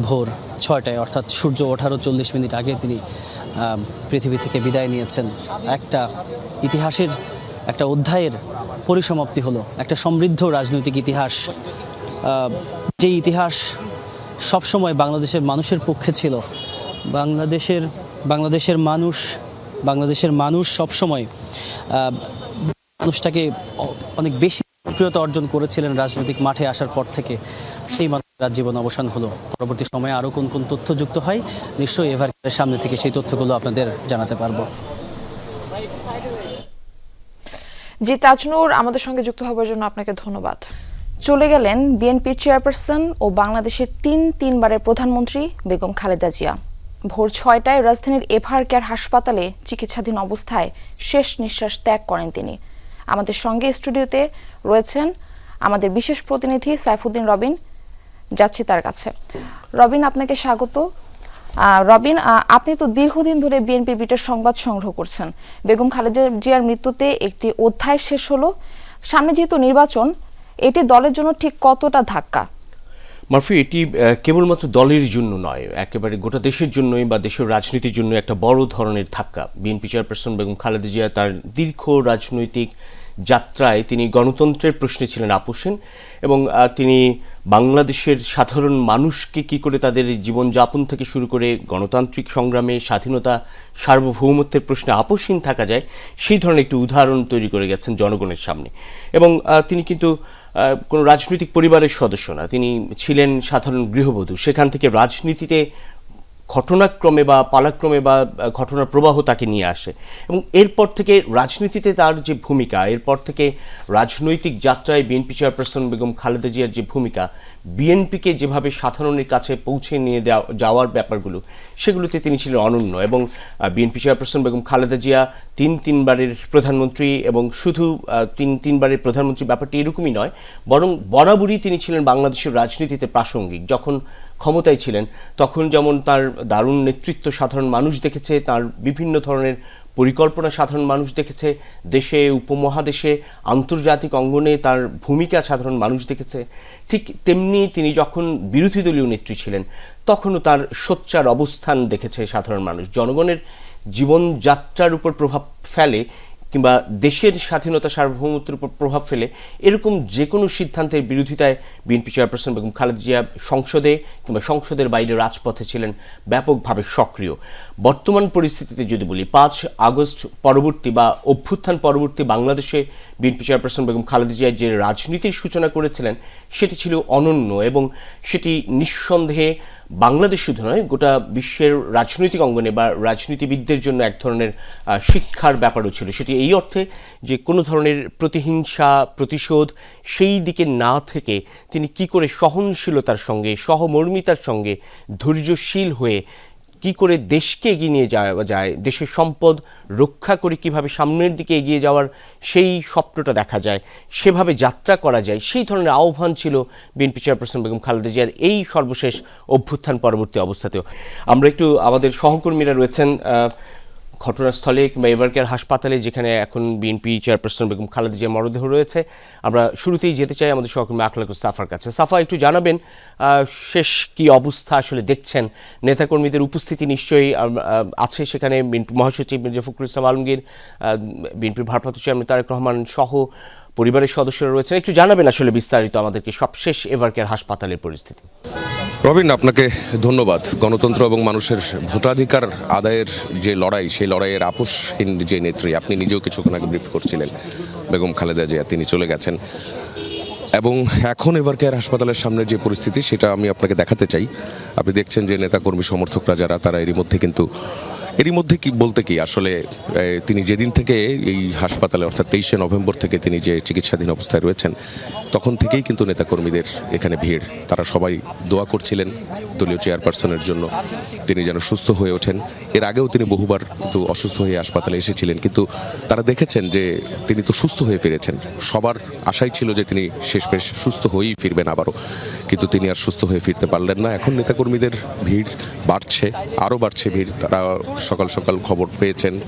ভোর 6টায়, অর্থাৎ সূর্য ওঠারও 40 মিনিট আগে তিনি পৃথিবী থেকে বিদায় নিয়েছেন। একটা ইতিহাসের একটা অধ্যায়ের পরিসমাপ্তি হলো, একটা সমৃদ্ধ রাজনৈতিক ইতিহাস, যেই ইতিহাস সবসময় বাংলাদেশের মানুষের পক্ষে ছিল। বাংলাদেশের মানুষ সবসময় মানুষটাকে অনেক বেশি প্রিয়তা অর্জন করেছিলেন রাজনৈতিক মাঠে আসার পর থেকে। সেই মানুষের জীবন অবসান হলো। পরবর্তী সময়ে আরও কোন কোন তথ্য যুক্ত হয়, নিশ্চয়ই এভার কেয়ারের সামনে থেকে সেই তথ্যগুলো আপনাদের জানাতে পারবো। জি তাজনুর, আমাদের সঙ্গে যুক্ত হওয়ার জন্য আপনাকে ধন্যবাদ। চলে গেলেন বিএনপির চেয়ারপারসন ও বাংলাদেশের তিনবারের প্রধানমন্ত্রী বেগম খালেদা জিয়া। ভোর 6টায় রাজধানীর এভার কেয়ার হাসপাতালে চিকিৎসাধীন অবস্থায় শেষ নিঃশ্বাস ত্যাগ করেন তিনি। আমাদের সঙ্গে স্টুডিওতে রয়েছেন আমাদের বিশেষ প্রতিনিধি সাইফুদ্দিন রবিন। যাচ্ছি তার কাছে। রবিন, আপনাকে স্বাগত। রবিন, আপনি তো দীর্ঘদিন ধরে বিএনপি বিটের সংবাদ সংগ্রহ করছেন। বেগম খালেদা জিয়ার মৃত্যুতে একটি অধ্যায় শেষ হলো। সামনে যেহেতু নির্বাচন, এটি দলের জন্য ঠিক কতটা ধাক্কা? মারফি, এটি কেবলমাত্র দলের জন্য নয়, একেবারে গোটা দেশের জন্যই বা দেশের রাজনীতির জন্য একটা বড় ধরনের ধাক্কা। বিএনপি চেয়ারপারসন বেগম খালেদা জিয়া তার দীর্ঘ রাজনৈতিক যাত্রায় তিনি গণতন্ত্রের প্রশ্নে ছিলেন আপোষহীন এবং তিনি বাংলাদেশের সাধারণ মানুষকে কি করে তাদের জীবনযাপন থেকে শুরু করে গণতান্ত্রিক সংগ্রামে স্বাধীনতা সার্বভৌমত্বের প্রশ্নে আপোষহীন থাকা যায় সেই ধরনের একটি উদাহরণ তৈরি করে গেছেন জনগণের সামনে। এবং তিনি কিন্তু কোনো রাজনৈতিক পরিবারের সদস্য না, তিনি ছিলেন সাধারণ গৃহবধূ। সেখান থেকে রাজনীতিতে ঘটনাক্রমে বা পালাক্রমে বা ঘটনার প্রবাহ তাকে নিয়ে আসে এবং এরপর থেকে রাজনীতিতে তার যে ভূমিকা, এরপর থেকে রাজনৈতিক যাত্রায় বিএনপি চেয়ারপারসন বেগম খালেদা জিয়ার যে ভূমিকা, বিএনপিকে যেভাবে সাধারণের কাছে পৌঁছে নিয়ে যাওয়ার ব্যাপারগুলো, সেগুলোতে তিনি ছিলেন অনন্য। এবং বিএনপি চেয়ারপারসন বেগম খালেদা জিয়া তিনবারের প্রধানমন্ত্রী এবং শুধু তিনবারের প্রধানমন্ত্রী ব্যাপারটি এরকমই নয়, বরং বরাবরই তিনি ছিলেন বাংলাদেশের রাজনীতিতে প্রাসঙ্গিক। যখন ক্ষমতায় ছিলেন তখন যেমন তার দারুণ নেতৃত্ব সাধারণ মানুষ দেখেছে, তার বিভিন্ন ধরনের পরিকল্পনা সাধারণ মানুষ দেখেছে, দেশে উপমহাদেশে আন্তর্জাতিক অঙ্গনে তার ভূমিকা সাধারণ মানুষ দেখেছে। ঠিক তেমনি তিনি যখন বিরোধী দলীয় নেত্রী ছিলেন তখনও তার সোচ্চার অবস্থান দেখেছে সাধারণ মানুষ। জনগণের জীবনযাত্রার উপর প্রভাব ফেলে কিংবা দেশের স্বাধীনতা সার্বভৌমত্বের উপর প্রভাব ফেলে এরকম যে কোনো সিদ্ধান্তের বিরোধিতায় বিএনপি চেয়ারপারসন বেগম খালেদা জিয়া সংসদে কিংবা সংসদের বাইরে রাজপথে ছিলেন ব্যাপকভাবে সক্রিয়। বর্তমান পরিস্থিতিতে যদি বলি, 5 আগস্ট পরবর্তী বা অভ্যুত্থান পরবর্তী বাংলাদেশে বিএনপি চেয়ারপারসন বেগম খালেদা জিয়া যে রাজনীতির সূচনা করেছিলেন সেটি ছিল অনন্য এবং সেটি নিঃসন্দেহে বাংলাদেশ শুধু নয়, গোটা বিশ্বের রাজনৈতিক অঙ্গনে বা রাজনীতিবিদদের জন্য এক ধরনের শিক্ষার ব্যাপারও ছিল। সেটি এই অর্থে যে কোনো ধরনের প্রতিহিংসা, প্রতিশোধ সেই দিকে না থেকে তিনি কি করে সহনশীলতার সঙ্গে, সহমর্মিতার সঙ্গে, ধৈর্যশীল হয়ে কি করে দেশকে এগিয়ে নিয়ে যাওয়া যায়, দেশের সম্পদ রক্ষা করে কিভাবে সামনের দিকে এগিয়ে যাওয়ার সেই স্বপ্নটা দেখা যায়, সেভাবে যাত্রা করা যায়, সেই ধরনের আহ্বান ছিল বিএনপি চেয়ারপারসন বেগম খালেদা জিয়ার এই সর্বশেষ অভ্যুত্থান পরবর্তী অবস্থাতেও। আমরা একটু আমাদের সহকর্মীরা রয়েছেন ঘটনাস্থলে কিংবা এভার কেয়ার হাসপাতালে, যেখানে এখন বিএনপি চেয়ারপারসন বেগম খালেদা জিয়ার মরদেহ রয়েছে। আমরা শুরুতেই যেতে চাই আমাদের সহকর্মী আখলাকুস সাফার কাছে। সাফা, একটু জানাবেন শেষ কি অবস্থা আসলে দেখছেন? নেতাকর্মীদের উপস্থিতি নিশ্চয়ই আছে সেখানে, বিএনপি মহাসচিব মির্জা ফখরুল ইসলাম আলমগীর, বিএনপির ভারপ্রাপ্ত চেয়ারম্যান তারেক রহমান সহ পরিবারের সদস্যরা রয়েছেন। একটু জানাবেন আসলে বিস্তারিত আমাদেরকে সবশেষ এভার কেয়ার হাসপাতালের পরিস্থিতি। রবিন, আপনাকে ধন্যবাদ। গণতন্ত্র এবং মানুষের ভোটাধিকার আদায়ের যে লড়াই, সেই লড়াইয়ের আপোষহীন যে নেত্রী, আপনি নিজেও কিছুক্ষণ আগে ব্রিফ করছিলেন, বেগম খালেদা জিয়া, তিনি চলে গেছেন। এবং এখন এভার কেয়ার হাসপাতালের সামনের যে পরিস্থিতি সেটা আমি আপনাকে দেখাতে চাই। আপনি দেখছেন যে নেতাকর্মী সমর্থকরা যারা, তারা এরই মধ্যে কি বলতে কি আসলে তিনি যেদিন থেকে এই হাসপাতালে অর্থাৎ 23শে নভেম্বর থেকে তিনি যে চিকিৎসাধীন অবস্থায় রয়েছেন তখন থেকেই কিন্তু নেতাকর্মীদের এখানে ভিড়। তারা সবাই দোয়া করছিলেন দলীয় চেয়ারপারসনের জন্য, তিনি যেন সুস্থ হয়ে ওঠেন। এর আগেও তিনি বহুবার কিন্তু অসুস্থ হয়ে হাসপাতালে এসেছিলেন, কিন্তু তারা দেখেছেন যে তিনি তো সুস্থ হয়ে ফিরেছেন। সবার আশাই ছিল যে তিনি শেষমেশ সুস্থ হয়েই ফিরবেন আবারও, কিন্তু তিনি আর সুস্থ হয়ে ফিরতে পারলেন না। এখন নেতাকর্মীদের ভিড় বাড়ছে, আরও বাড়ছে ভিড়। তারা সকাল সকাল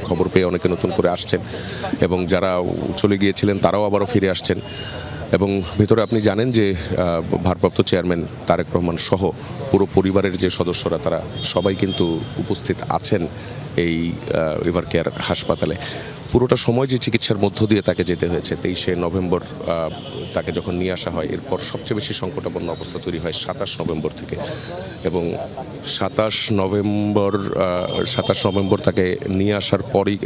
খবর পেয়ে অনেকে নতুন করে আসছেন এবং যারা চলে গিয়েছিলেন তারাও আবারও ফিরে আসছেন। এবং ভিতরে আপনি জানেন যে ভারপ্রাপ্ত চেয়ারম্যান তারেক রহমান সহ পুরো পরিবারের যে সদস্যরা, তারা সবাই কিন্তু উপস্থিত আছেন এই এভার কেয়ার হাসপাতালে। পুরোটা সময় যে চিকিৎসার মধ্য দিয়ে তাকে যেতে হয়েছে, 23শে নভেম্বর তাকে যখন নিয়ে আসা হয়, এরপর সবচেয়ে বেশি সংকটাপন্ন অবস্থা তৈরি হয় 27 নভেম্বর থেকে। এবং 27 নভেম্বর তাকে নিয়ে আসার পরই,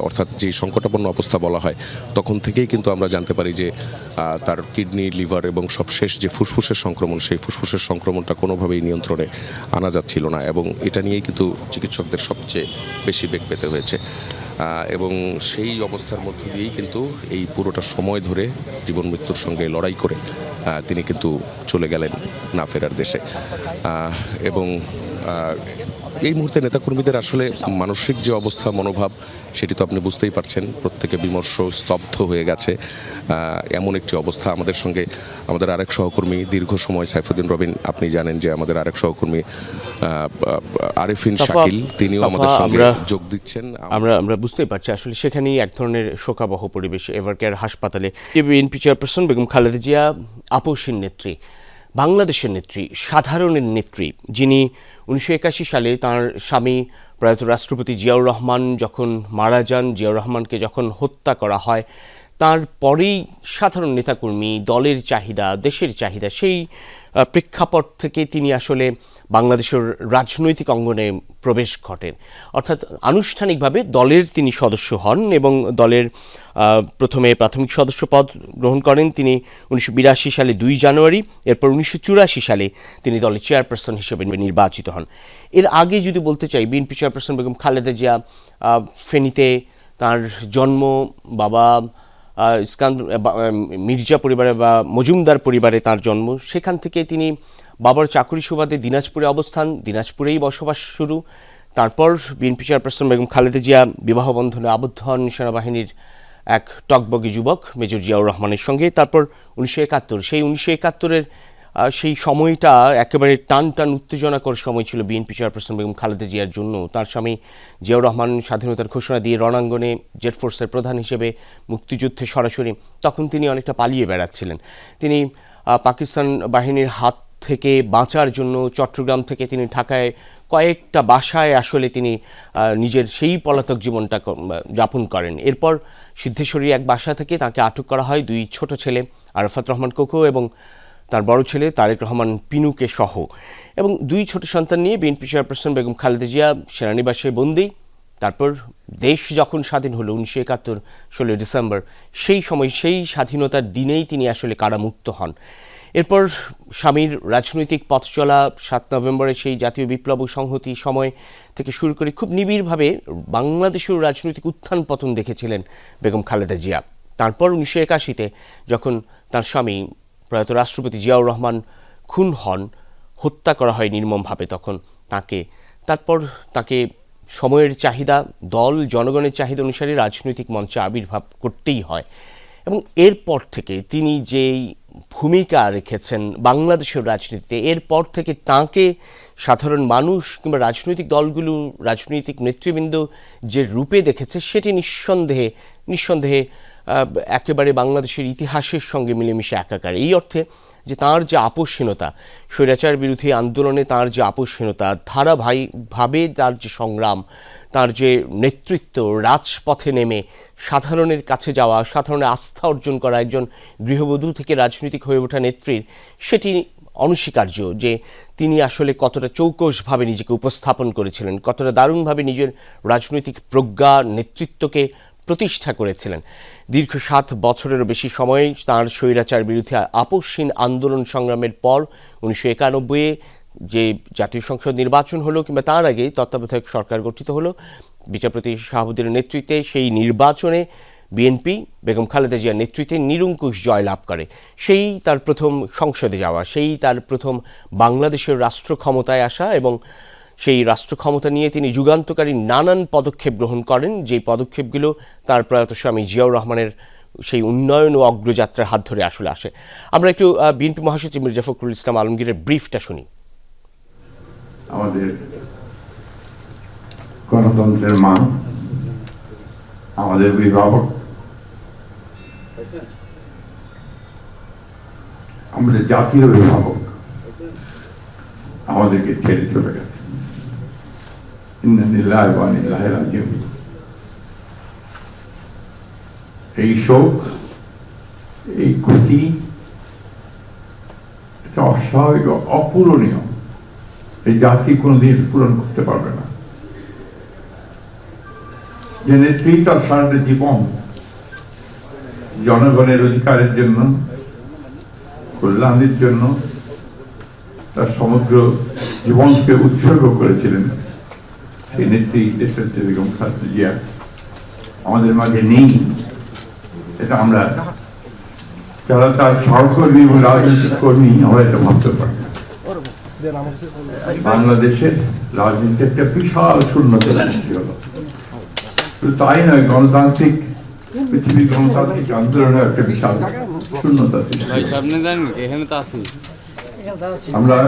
অর্থাৎ যে সংকটাপন্ন অবস্থা বলা হয়, তখন থেকেই কিন্তু আমরা জানতে পারি যে তার কিডনি, লিভার এবং সবশেষ যে ফুসফুসের সংক্রমণ, সেই ফুসফুসের সংক্রমণটা কোনোভাবেই নিয়ন্ত্রণে আনা যাচ্ছিল না এবং এটা নিয়েই কিন্তু চিকিৎসকদের সবচেয়ে বেশি বেগ পেতে হয়েছে। এবং সেই অবস্থার মধ্য দিয়েই কিন্তু এই পুরোটা সময় ধরে জীবন মৃত্যুর সঙ্গে লড়াই করে তিনি কিন্তু চলে গেলেন না ফেরার দেশে। এবং এই মুহূর্তে নেতাকর্মীদের আসলে মানসিক যে অবস্থা, মনোভাব, সেটি তো আপনি বুঝতেই পারছেন। প্রত্যেকে বিমর্ষ, স্তব্ধ হয়ে গেছে। এমন একটি অবস্থা। আমাদের সঙ্গে আমাদের আরেক সহকর্মী দীর্ঘ সময় সাইফুদ্দিন রবিন, আপনি জানেন যে আমাদের আরেক সহকর্মী আরেফিন শাকিল, তিনিও আমাদের সঙ্গে যোগ দিচ্ছেন। আমরা বুঝতেই পারছি আসলে সেখানেই এক ধরনের শোকাবহ পরিবেশ এভারকেয়ার হাসপাতালে। বিএনপি চেয়ারপারসন বেগম খালেদা জিয়া আপসীর নেত্রী, বাংলাদেশের নেত্রী, সাধারণের নেত্রী, যিনি 1981 সালে তার স্বামী প্রয়াত রাষ্ট্রপতি জিয়াউর রহমান যখন মারা যান, জিয়াউর রহমানকে যখন হত্যা করা হয়, তারপরেই সাধারণ নেতাকর্মী, দলের চাহিদা, দেশের চাহিদা, সেই প্রেক্ষাপট থেকে তিনি আসলে বাংলাদেশের রাজনৈতিক অঙ্গনে প্রবেশ ঘটেন। অর্থাৎ আনুষ্ঠানিকভাবে দলের তিনি সদস্য হন এবং দলের প্রথমে প্রাথমিক সদস্য পদ গ্রহণ করেন তিনি 1982 সালে 2 জানুয়ারি। এরপর 1984 সালে তিনি দলের চেয়ারপারসন হিসেবে নির্বাচিত হন। এর আগে যদি বলতে চাই, বিএনপি চেয়ারপারসন বেগম খালেদা জিয়া ফেনীতে তার জন্ম, বাবা মির্জা পরিবারে বা মজুমদার পরিবারে তার জন্ম। সেখান থেকে তিনি বাবার চাকরি সুবাদে দিনাজপুরে অবস্থান, দিনাজপুরেই বসবাস শুরু। তারপর বিএনপি চেয়ারপারসন বেগম খালেদা জিয়া বিবাহ বন্ধনে আবদ্ধ হন সেনাবাহিনীর এক টকবগে যুবক মেজর জিয়াউর রহমানের সঙ্গে। তারপর 1971, সেই 1971-এর সেই সময়টা একেবারে টান উত্তেজনাকর সময় ছিল বিএনপি চেয়ারপারসন বেগম খালেদা জিয়ার জন্য। তার স্বামী জিয়াউর রহমান স্বাধীনতার ঘোষণা দিয়ে রণাঙ্গনে জেড ফোর্সের প্রধান হিসেবে মুক্তিযুদ্ধে সরাসরি, তখন তিনি অনেকটা পালিয়ে বেড়াচ্ছিলেন। তিনি পাকিস্তান বাহিনীর হাত থেকে বাঁচার জন্য চট্টগ্রাম থেকে তিনি ঢাকায় কয়েকটা বাসায় আসলে তিনি নিজের সেই পলাতক জীবনটা যাপন করেন। এরপর সিদ্ধেশ্বরী এক বাসা থেকে তাকে আটক করা হয় 2 ছোট ছেলে আরাফাত রহমান কোকো এবং তার বড় ছেলে তারেক রহমান পিনুকে সহ, এবং 2 ছোট সন্তান নিয়ে বিএনপি চেয়ারপারসন বেগম খালেদা জিয়া সেনানিবাসে বন্দী। তারপর দেশ যখন স্বাধীন হলো 1971 16 ডিসেম্বর, সেই সময় সেই স্বাধীনতার দিনেই তিনি আসলে কারামুক্ত হন। এরপর স্বামীর রাজনৈতিক পথ চলা 7 নভেম্বরে সেই জাতীয় বিপ্লব ও সংহতি সময় থেকে শুরু করে খুব নিবিড়ভাবে বাংলাদেশের রাজনৈতিক উত্থান পতন দেখেছিলেন বেগম খালেদা জিয়া। তারপর 1981-তে যখন তার স্বামী প্রয়াত রাষ্ট্রপতি জিয়াউর রহমান খুন হন, হত্যা করা হয় নির্মমভাবে, তখন তারপর তাকে সময়ের চাহিদা, দল জনগণের চাহিদা অনুসারে রাজনৈতিক মঞ্চে আবির্ভাব করতেই হয়। এবং এরপর থেকে তিনি যেই ভূমিকা রেখেছেন বাংলাদেশের রাজনীতিতে, এরপর থেকে তাঁকে সাধারণ মানুষ কিংবা রাজনৈতিক দলগুলো, রাজনৈতিক নেতৃবৃন্দ যে রূপে দেখেছে, সেটি নিঃসন্দেহে একেবারে বাংলাদেশের ইতিহাসের সঙ্গে মিলেমিশে একাকার। এই অর্থে যে তাঁর যে আপসহীনতা, স্বৈরাচার বিরোধী আন্দোলনে তাঁর যে আপসহীনতা, ধারাবাহিকভাবে তার যে সংগ্রাম, তার যে নেতৃত্ব, রাজপথে নেমে সাধারণের কাছে যাওয়া, সাধারণের আস্থা অর্জন করা, একজন গৃহবধূ থেকে রাজনৈতিক হয়ে ওঠা নেত্রীর, সেটি অনস্বীকার্য যে তিনি আসলে কতটা চৌকসভাবে নিজেকে উপস্থাপন করেছিলেন, কতটা দারুণভাবে নিজের রাজনৈতিক প্রজ্ঞা, নেতৃত্বকে প্রতিষ্ঠা করেছিলেন। দীর্ঘ 7 বছরেরও বেশি সময় তাঁর স্বৈরাচার বিরোধী আপসহীন আন্দোলন সংগ্রামের পর 1991-এ যে জাতীয় সংসদ নির্বাচন হলো, কিংবা তার আগে তত্ত্বাবধায়ক সরকার গঠিত হলো বিচারপতি শাহাবুদ্দিনের নেতৃত্বে, সেই নির্বাচনে বিএনপি বেগম খালেদা জিয়ার নেতৃত্বে নিরঙ্কুশ জয়লাভ করে। সেই তার প্রথম সংসদে যাওয়া, সেই তার প্রথম বাংলাদেশের রাষ্ট্র ক্ষমতায় আসা, এবং সেই রাষ্ট্র ক্ষমতা নিয়ে তিনি যুগান্তকারী নানান পদক্ষেপ গ্রহণ করেন, যেই পদক্ষেপগুলো তার প্রয়াত স্বামী জিয়াউর রহমানের সেই উন্নয়ন ও অগ্রযাত্রার হাত ধরে আসলে আসে। আমরা একটু বিএনপি মহাসচিব মির্জা ফখরুল ইসলাম আলমগীরের ব্রিফটা শুনি। আমাদের গণতন্ত্রের মা, আমাদের অভিভাবক, আমাদের জাতির অভিভাবক আমাদেরকে ছেড়ে চলে গেছে। এই শোক, এই ক্ষতি অস্বাভাবিক, অপূরণীয়। এই জাতি কোনোদিন পূরণ করতে পারবে না। যে নেত্রী তার সারাটা জীবন জনগণের অধিকারের জন্য, কল্যাণের জন্য তার সমগ্র জীবনকে উৎসর্গ করেছিলেন, সেই নেত্রী দেশনেত্রী বেগম খালেদা জিয়া আমাদের মাঝে নেই। এটা আমরা যারা তার সহকর্মী এবং রাজনৈতিক কর্মী, আমরা এটা ভাবতে পারি না। বাংলাদেশের রাজনীতিতে একটা বিশাল শূন্যতা সৃষ্টি হলো। শুধু তাই নয়, গণতান্ত্রিক পৃথিবীর গণতান্ত্রিক আন্দোলনের একটা বিশাল শূন্যতা সৃষ্টি হলো। আমরা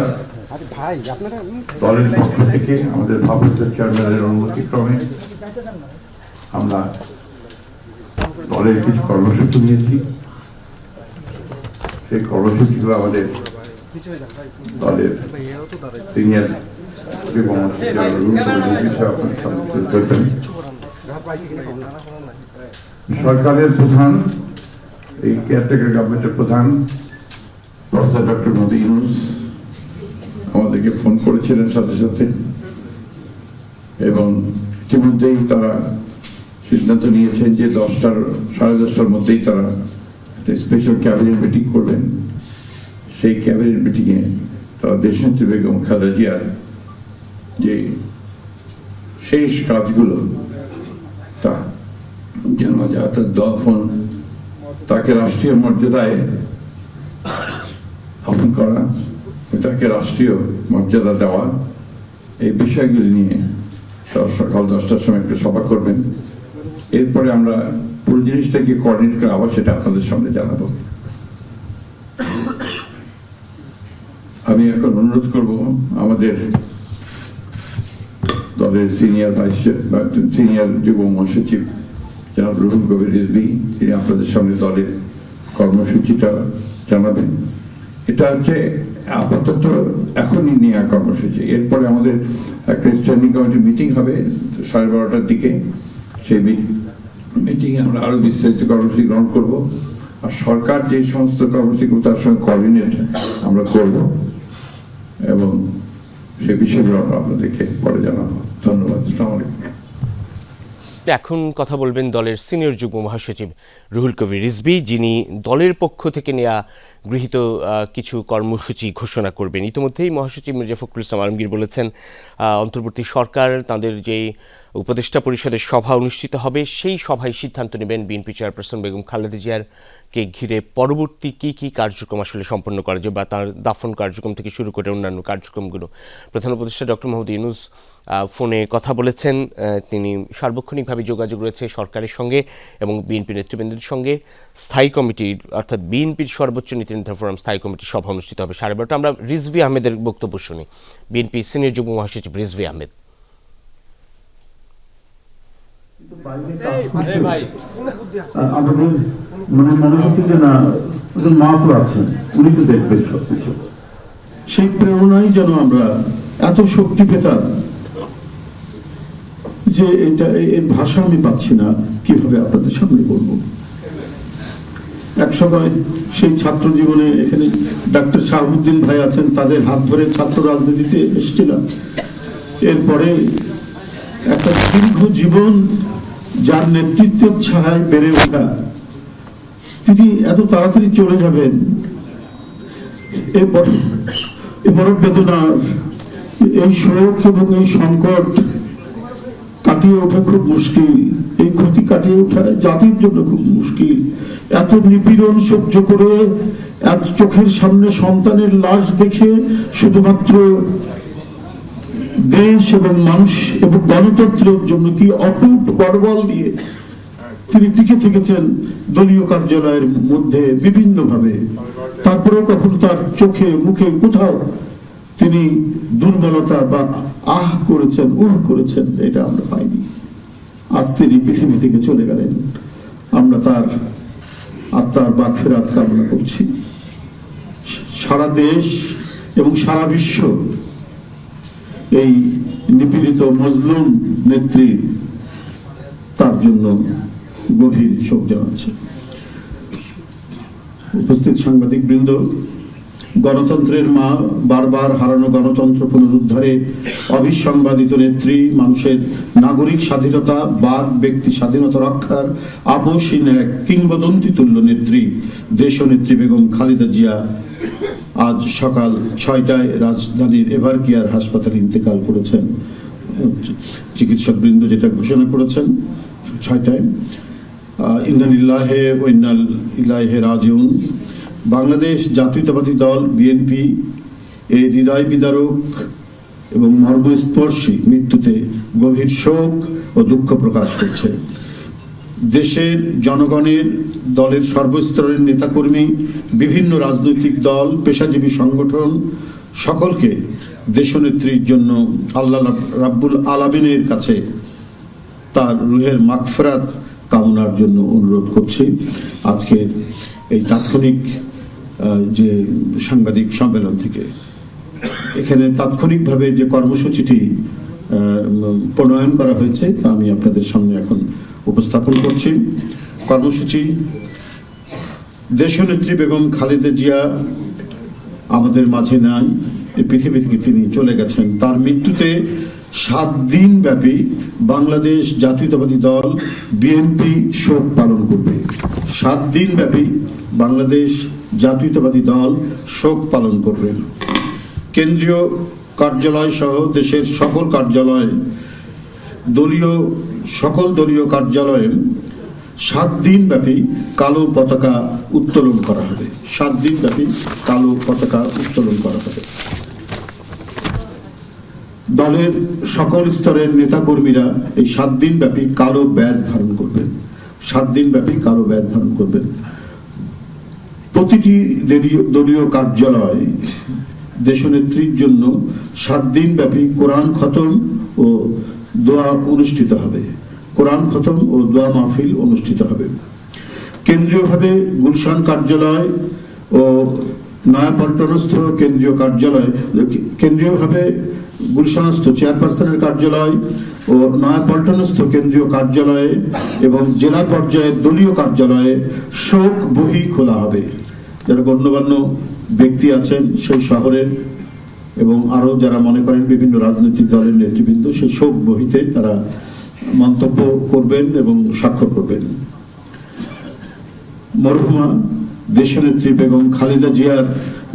দলের পক্ষ থেকে আমাদের ভারপ্রাপ্ত চেয়ারম্যানের অনুমতিক্রমে আমরা দলের কিছু কর্মসূচি নিয়েছি। সেই কর্মসূচিগুলো আমাদের দলের সিনিয়র সরকারের প্রধান, এই কেয়ারটেকার গভর্নমেন্টের প্রধান প্রফেসর ডক্টর মোহাম্মদ ইউনূস আমাদেরকে ফোন করেছিলেন সাথে সাথে, এবং ইতিমধ্যেই তারা সিদ্ধান্ত নিয়েছেন যে 10টার মধ্যেই তারা একটা স্পেশাল ক্যাবিনেট মিটিং করবেন। সেই ক্যাবিনেট মিটিংয়ে তারা দেশনেত্রী বেগম খালেদা জিয়ার যে শেষ কাজগুলো, তা জানাজা, তার দফন, তাকে রাষ্ট্রীয় মর্যাদায় দাফন করা, তাকে রাষ্ট্রীয় মর্যাদা দেওয়া, এই বিষয়গুলি নিয়ে তারা সকাল 10টার সময় একটা সভা করবেন। এরপরে আমরা পুরো জিনিসটাকে কোঅর্ডিনেট করে আবার সেটা আপনাদের সামনে জানাবো। আমি এখন অনুরোধ করব আমাদের দলের সিনিয়র যুব মহাসচিব জনাব রুহুল কবির রিজভী, তিনি আপনাদের সামনে দলের কর্মসূচিটা জানাবেন। এটা হচ্ছে আপাতত এখনই নেওয়া কর্মসূচি। এরপরে আমাদের একটা স্ট্যান্ডিং কমিটি মিটিং হবে 12:30টার দিকে। সেই মিটিংয়ে আমরা আরো বিস্তারিত কর্মসূচি গ্রহণ করব, আর সরকার যে সমস্ত কর্মসূচিগুলো তার সঙ্গে কোঅর্ডিনেট আমরা করব, এবং সে বিষয়গুলো আমরা আপনাদেরকে পরে জানাবো। ধন্যবাদ। আসসালামু আলাইকুম। এখন কথা বলবেন দলের সিনিয়র যুগ্ম মহাসচিব রুহুল কবির রিজভী, যিনি দলের পক্ষ থেকে নেওয়া গৃহীত কিছু কর্মসূচি ঘোষণা করবেন। ইতিমধ্যেই মহাসচিব মির্জা ফখরুল ইসলাম আলমগীর বলেছেন অন্তর্বর্তী সরকার তাদের যে উপদেষ্টা পরিষদের সভা অনুষ্ঠিত হবে সেই সভায় সিদ্ধান্ত নেবেন বিএনপি চেয়ারপারসন বেগম খালেদা জিয়ারকে ঘিরে পরবর্তী কী কার্যক্রম আসলে সম্পন্ন করা যায়, বা তার দাফন কার্যক্রম থেকে শুরু করে অন্যান্য কার্যক্রমগুলো। প্রধান উপদেষ্টা ডক্টর মোহাম্মদ ইউনূস ফোনে কথা বলেছেন। তিনি সার্বক্ষণিকভাবে যোগাযোগ রয়েছে সরকারের সঙ্গে এবং বিএনপি নেতৃবৃন্দের সঙ্গে। স্থায়ী কমিটির অর্থাৎ বিএনপির সর্বোচ্চ নীতি নির্ধারণ ফোরাম স্থায়ী কমিটির সভা অনুষ্ঠিত হবে 12:30। আমরা রিজভী আহমেদের বক্তব্য শুনি। বিএনপি সিনিয়র যুগ্ম মহাসচিব রিজভী আহমেদ। আমাদের মনে হচ্ছে যে না, মাহাপুর আছেন, উনি তো দেখবেন সবকিছু। সেই প্রেরণাই যেন আমরা এত শক্তি পেতাম যে এটা এর ভাষা আমি পাচ্ছি না কিভাবে আপনাদের সামনে বলবো। এক সময় সেই ছাত্র জীবনে এখানে ডাক্তার শাহাবুদ্দিন ভাই আছেন, তাদের হাত ধরে ছাত্র রাজনীতিতে এসেছিলাম। এরপরে একটা দীর্ঘ জীবন যার নেতৃত্বের ছায়ায় বেড়ে ওঠা, তিনি এত তাড়াতাড়ি চলে যাবেন, এ বড় বেদনা। এই শোক এবং এই সংকট কাটিয়ে ওঠা খুব মুশকিল, এই ক্ষতি কাটিয়ে ওঠা জাতির জন্য খুব মুশকিল। এত নিপীড়ন সহ্য করে, এত চোখের সামনে সন্তানের লাশ দেখে শুধুমাত্র দেশ এবং মানুষ এবং গণতন্ত্রের জন্য কি অটুট বড়বল দিয়ে তিনি টিকে থেকেছেন দলীয় কার্যালয়ের মধ্যে বিভিন্নভাবে। তারপরেও কখনো তার চোখে মুখে কোথাও তিনি দুর্বলতা বা আহ করেছেন, করেছেন, এটা আমরা পাইনি। আজ তিনি পৃথিবী থেকে চলে গেলেন। আমরা তার আত্মার মাগফিরাত কামনা করছি। সারা দেশ এবং সারা বিশ্ব এই নিপীড়িত মজলুম নেত্রী তার জন্য গভীর শোক জানাচ্ছে। উপস্থিত সাংবাদিক বৃন্দ, গণতন্ত্রের মা, বারবার হারানো গণতন্ত্র পুনরুদ্ধারে অবিসংবাদিত নেত্রী, মানুষের নাগরিক স্বাধীনতা, বাক ব্যক্তি স্বাধীনতা রক্ষার আপসহীন এক কিংবদন্তি তুল্য নেত্রী দেশনেত্রী বেগম খালেদা জিয়া আজ সকাল 6টায় রাজধানীর এভারকেয়ার হাসপাতালে ইন্তেকাল করেছেন। চিকিৎসক বৃন্দ যেটা ঘোষণা করেছেন 6টায়। ইন্না লিল্লাহি ওয়া ইন্না ইলাইহি রাজিউন। বাংলাদেশ জাতীয়তাবাদী দল বিএনপি এই হৃদয় বিদারক এবং মর্মস্পর্শী মৃত্যুতে গভীর শোক ও দুঃখ প্রকাশ করছে। দেশের জনগণের, দলের সর্বস্তরের নেতাকর্মী, বিভিন্ন রাজনৈতিক দল, পেশাজীবী সংগঠন সকলকে দেশনেত্রীর জন্য আল্লাহ রাব্বুল আলামিনের কাছে তার রুহের মাগফিরাত কামনার জন্য অনুরোধ করছি। আজকের এই তাৎক্ষণিক যে সাংবাদিক সম্মেলন থেকে এখানে তাৎক্ষণিকভাবে যে কর্মসূচিটি প্রণয়ন করা হয়েছে তা আমি আপনাদের সামনে এখন উপস্থাপন করছি। কর্মসূচি: দেশনেত্রী বেগম খালেদা জিয়া আমাদের মাঝে নাই, এই পৃথিবী থেকে তিনি চলে গেছেন। তার মৃত্যুতে 7 দিন ব্যাপী বাংলাদেশ জাতীয়তাবাদী দল বিএনপি শোক পালন করবে। 7 দিন ব্যাপী বাংলাদেশ জাতীয়তাবাদী দল শোক পালন করবে। কেন্দ্রীয় কার্যালয় সহ দেশের সকল কার্যালয়, সকল দলীয় কার্যালয়ে 7 দিন ব্যাপী কালো পতাকা উত্তোলন করা হবে। 7 দিন ব্যাপী কালো পতাকা উত্তোলন করা হবে। দলের সকল স্তরের নেতাকর্মীরা এই 7 দিন ব্যাপী কালো ব্যাজ ধারণ করবেন। 7 দিন ব্যাপী কালো ব্যাজ ধারণ করবেন। প্রতিটি দলীয় কার্যালয় দেশনেত্রীর জন্য 7 দিন ব্যাপী কোরআন খতম ও দোয়া অনুষ্ঠিত হবে। কোরআন খতম ও দোয়া মাহফিল অনুষ্ঠিত হবে। কেন্দ্রীয়ভাবে গুলশান কার্যালয় ও নয়াপল্টনস্থ কেন্দ্রীয়ভাবে গুলশানস্থ চেয়ারপারসনের কার্যালয় ও নয়াপল্টনস্থ কেন্দ্রীয় কার্যালয়ে এবং জেলা পর্যায়ের দলীয় কার্যালয়ে শোক বহি খোলা হবে। যারা গণ্যমান্য ব্যক্তি আছেন সেই শহরের এবং আরো যারা মনে করেন বিভিন্ন রাজনৈতিক দলের নেতৃবৃন্দ, সেই শোক বহিতে তারা মন্তব্য করবেন এবং স্বাক্ষর করবেন। মরহুমা দেশনেত্রী বেগম খালেদা জিয়ার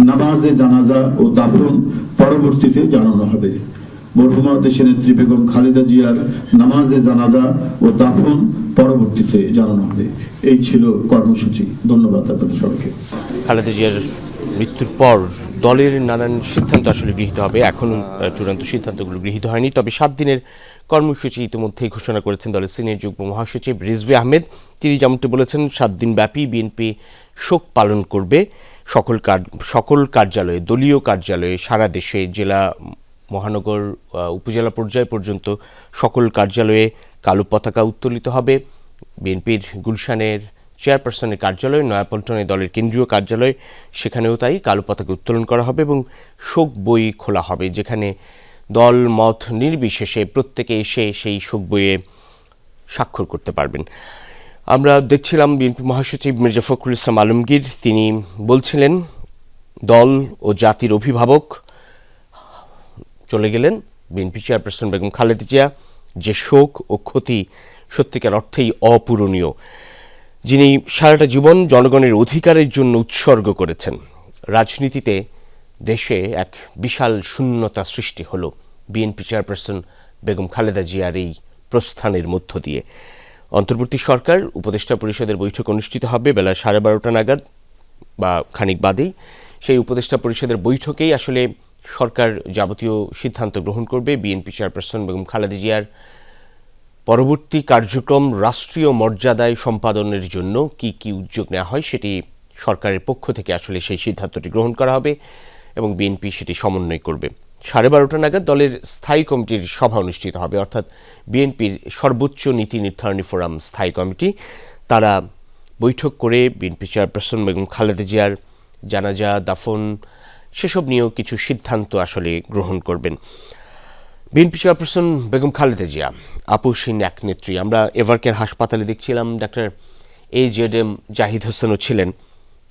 নামাজে জানাজা ও দাফন পরবর্তীতে জানানো হবে। মরহুমা দেশনেত্রী বেগম খালেদা জিয়ার নামাজে জানাজা ও দাফন পরবর্তীতে জানানো হবে। এই ছিল কর্মসূচি। ধন্যবাদ আপনাদের সবাইকে। খালেদা জিয়ার মৃত্যুর পর দলের নানান সিদ্ধান্ত আসলে গৃহীত হবে। এখন চূড়ান্ত সিদ্ধান্তগুলো গৃহীত হয়নি, তবে 7 দিনের কর্মসূচি ইতিমধ্যেই ঘোষণা করেছেন দলের সিনিয়র যুগ্ম মহাসচিব রিজভী আহমেদ। তিনি যেমনটি বলেছেন, 7 দিন ব্যাপী বিএনপি শোক পালন করবে। সকল কার্যালয়ে, দলীয় কার্যালয়ে সারা দেশে, জেলা, মহানগর, উপজেলা পর্যায় পর্যন্ত সকল কার্যালয়ে কালো পতাকা উত্তোলিত হবে। বিএনপির গুলশানের চেয়ারপারসনের কার্যালয়, নয়াপল্টনে দলের কেন্দ্রীয় কার্যালয়, সেখানেও তাই কালো পতাকা উত্তোলন করা হবে এবং শোক বই খোলা হবে, যেখানে দল মত নির্বিশেষে প্রত্যেকে এসে সেই শোক বইয়ে স্বাক্ষর করতে পারবেন। আমরা দেখছিলাম বিএনপি মহাসচিব মির্জা ফখরুল ইসলাম আলমগীর, তিনি বলছিলেন দল ও জাতির অভিভাবক চলে গেলেন বিএনপি চেয়ারপারসন বেগম খালেদা জিয়া। যে শোক ও ক্ষতি সত্যিকার অর্থেই অপূরণীয়। যিনি সারাটা জীবন জনগণের অধিকারের জন্য উৎসর্গ করেছেন। রাজনীতিতে দেশে এক বিশাল শূন্যতা সৃষ্টি হলো বিএনপি চেয়ারপারসন বেগম খালেদা জিয়ার এই প্রস্থানের মধ্য দিয়ে। অন্তর্বর্তী সরকার উপদেষ্টা পরিষদের বৈঠক অনুষ্ঠিত হবে বেলা 12:30 নাগাদ বা খানিক বাদেই। সেই উপদেষ্টা পরিষদের বৈঠকেই আসলে সরকার যাবতীয় সিদ্ধান্ত গ্রহণ করবে। বিএনপি চেয়ারপারসন বেগম খালেদা জিয়ার পরবর্তী কার্যক্রম রাষ্ট্রীয় মর্যাদায় সম্পাদনের জন্য কি কি উদ্যোগ নেওয়া হয় সেটি সরকারের পক্ষ থেকে আসলে সেই সিদ্ধান্তটি গ্রহণ করা হবে এবং বিএনপি সেটি সমন্বয় করবে। 12:30 নাগাদ দলের স্থায়ী কমিটির সভা অনুষ্ঠিত হবে, অর্থাৎ বিএনপির সর্বোচ্চ নীতি নির্ধারণী ফোরাম স্থায়ী কমিটি। তারা বৈঠক করে বিএনপি চেয়ারপারসন বেগম খালেদা জিয়ার জানাজা, দাফন সেসব নিয়েও কিছু সিদ্ধান্ত আসলে গ্রহণ করবেন। বিএনপি চেয়ারপারসন বেগম খালেদা জিয়া আপসহীন এক নেত্রী। আমরা এভারকেয়ার হাসপাতালে দেখছিলাম ডাক্তার AJM জাহিদ হোসেনও ছিলেন।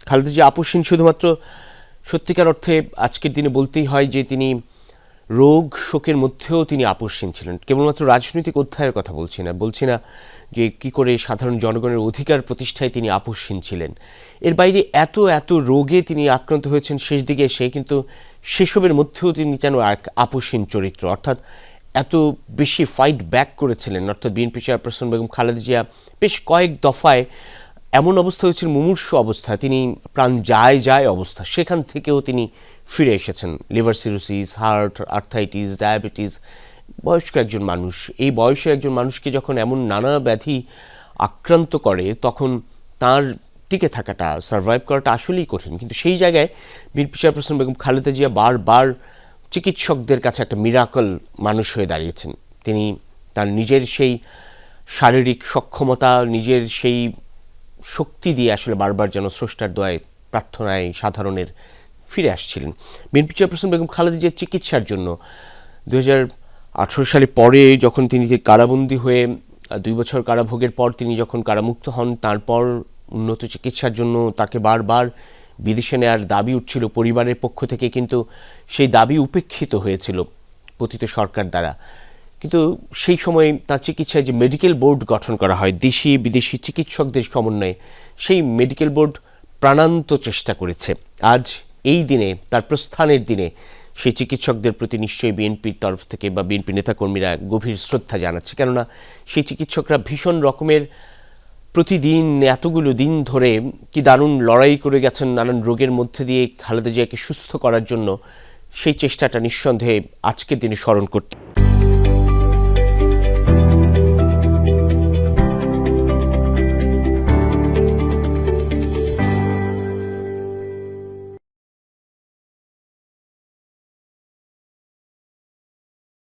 খালেদা জিয়া আপসহীন শুধুমাত্র সত্যিকার অর্থে আজকের দিনে বলতেই হয় যে তিনি রোগ শোকের মধ্যেও তিনি আপসহীন ছিলেন। কেবলমাত্র রাজনৈতিক অধ্যায়ের কথা বলছি না যে কি করে সাধারণ জনগণের অধিকার প্রতিষ্ঠায় তিনি আপসহীন ছিলেন। এর বাইরে এত রোগে তিনি আক্রান্ত হয়েছেন শেষ দিকে এসে, কিন্তু সেসবের মধ্যেও তিনি যেন এক আপসহীন চরিত্র, অর্থাৎ এত বেশি ফাইট ব্যাক করেছিলেন। অর্থাৎ বিএনপি চেয়ারপারসন বেগম খালেদা জিয়া বেশ কয়েক দফায় এমন অবস্থা হয়েছিল, মুমূর্ষু অবস্থা, তিনি প্রাণ যায় অবস্থা, সেখান থেকেও তিনি ফিরে এসেছেন। Liver cirrhosis, heart, arthritis, diabetes, বয়স্ক একজন মানুষ, এই বয়সে একজন মানুষকে যখন এমন নানা ব্যাধি আক্রান্ত করে তখন তার টিকে থাকাটা, সার্ভাইভ করাটা আসলেই কঠিন। কিন্তু সেই জায়গায় বিএনপি চেয়ারপারসন বেগম খালেদা জিয়া বারবার চিকিৎসকদের কাছে একটা মিরাকল মানুষ হয়ে দাঁড়িয়েছেন। তিনি তার নিজের সেই শারীরিক সক্ষমতা, নিজের সেই শক্তি দিয়ে আসলে বারবার যেন স্রষ্টার দোয়ায়, প্রার্থনায় সাধারণের ফিরে আসছিলেন। বিএনপি চেয়ারপারসন বেগম খালেদা জিয়ার চিকিৎসার জন্য 2018 সালে পরে যখন তিনি যে কারাবন্দী হয়ে 2 বছর কারাভোগের পর তিনি যখন কারামুক্ত হন, তারপর উন্নত চিকিৎসার জন্য তাকে বারবার বিদেশে নেওয়ার দাবি উঠছিল পরিবারের পক্ষ থেকে, কিন্তু সেই দাবি উপেক্ষিত হয়েছিল পতিত সরকার দ্বারা। কিন্তু সেই সময় তার চিকিৎসায় যে মেডিকেল বোর্ড গঠন করা হয় দেশি বিদেশি চিকিৎসকদের সমন্বয়ে, সেই মেডিকেল বোর্ড প্রাণান্ত চেষ্টা করেছে। আজ এই দিনে, তার প্রস্থানের দিনে, সেই চিকিৎসকদের প্রতি নিশ্চয়ই বিএনপির তরফ থেকে বা বিএনপি নেতাকর্মীরা গভীর শ্রদ্ধা জানাচ্ছে। কেননা সেই চিকিৎসকরা ভীষণ রকমের প্রতিদিন এতগুলো দিন ধরে কি দারুণ লড়াই করে গেছেন নানান রোগের মধ্যে দিয়ে খালেদা জিয়াকে সুস্থ করার জন্য। সেই চেষ্টাটা নিঃসন্দেহে আজকের দিনে স্মরণ করতে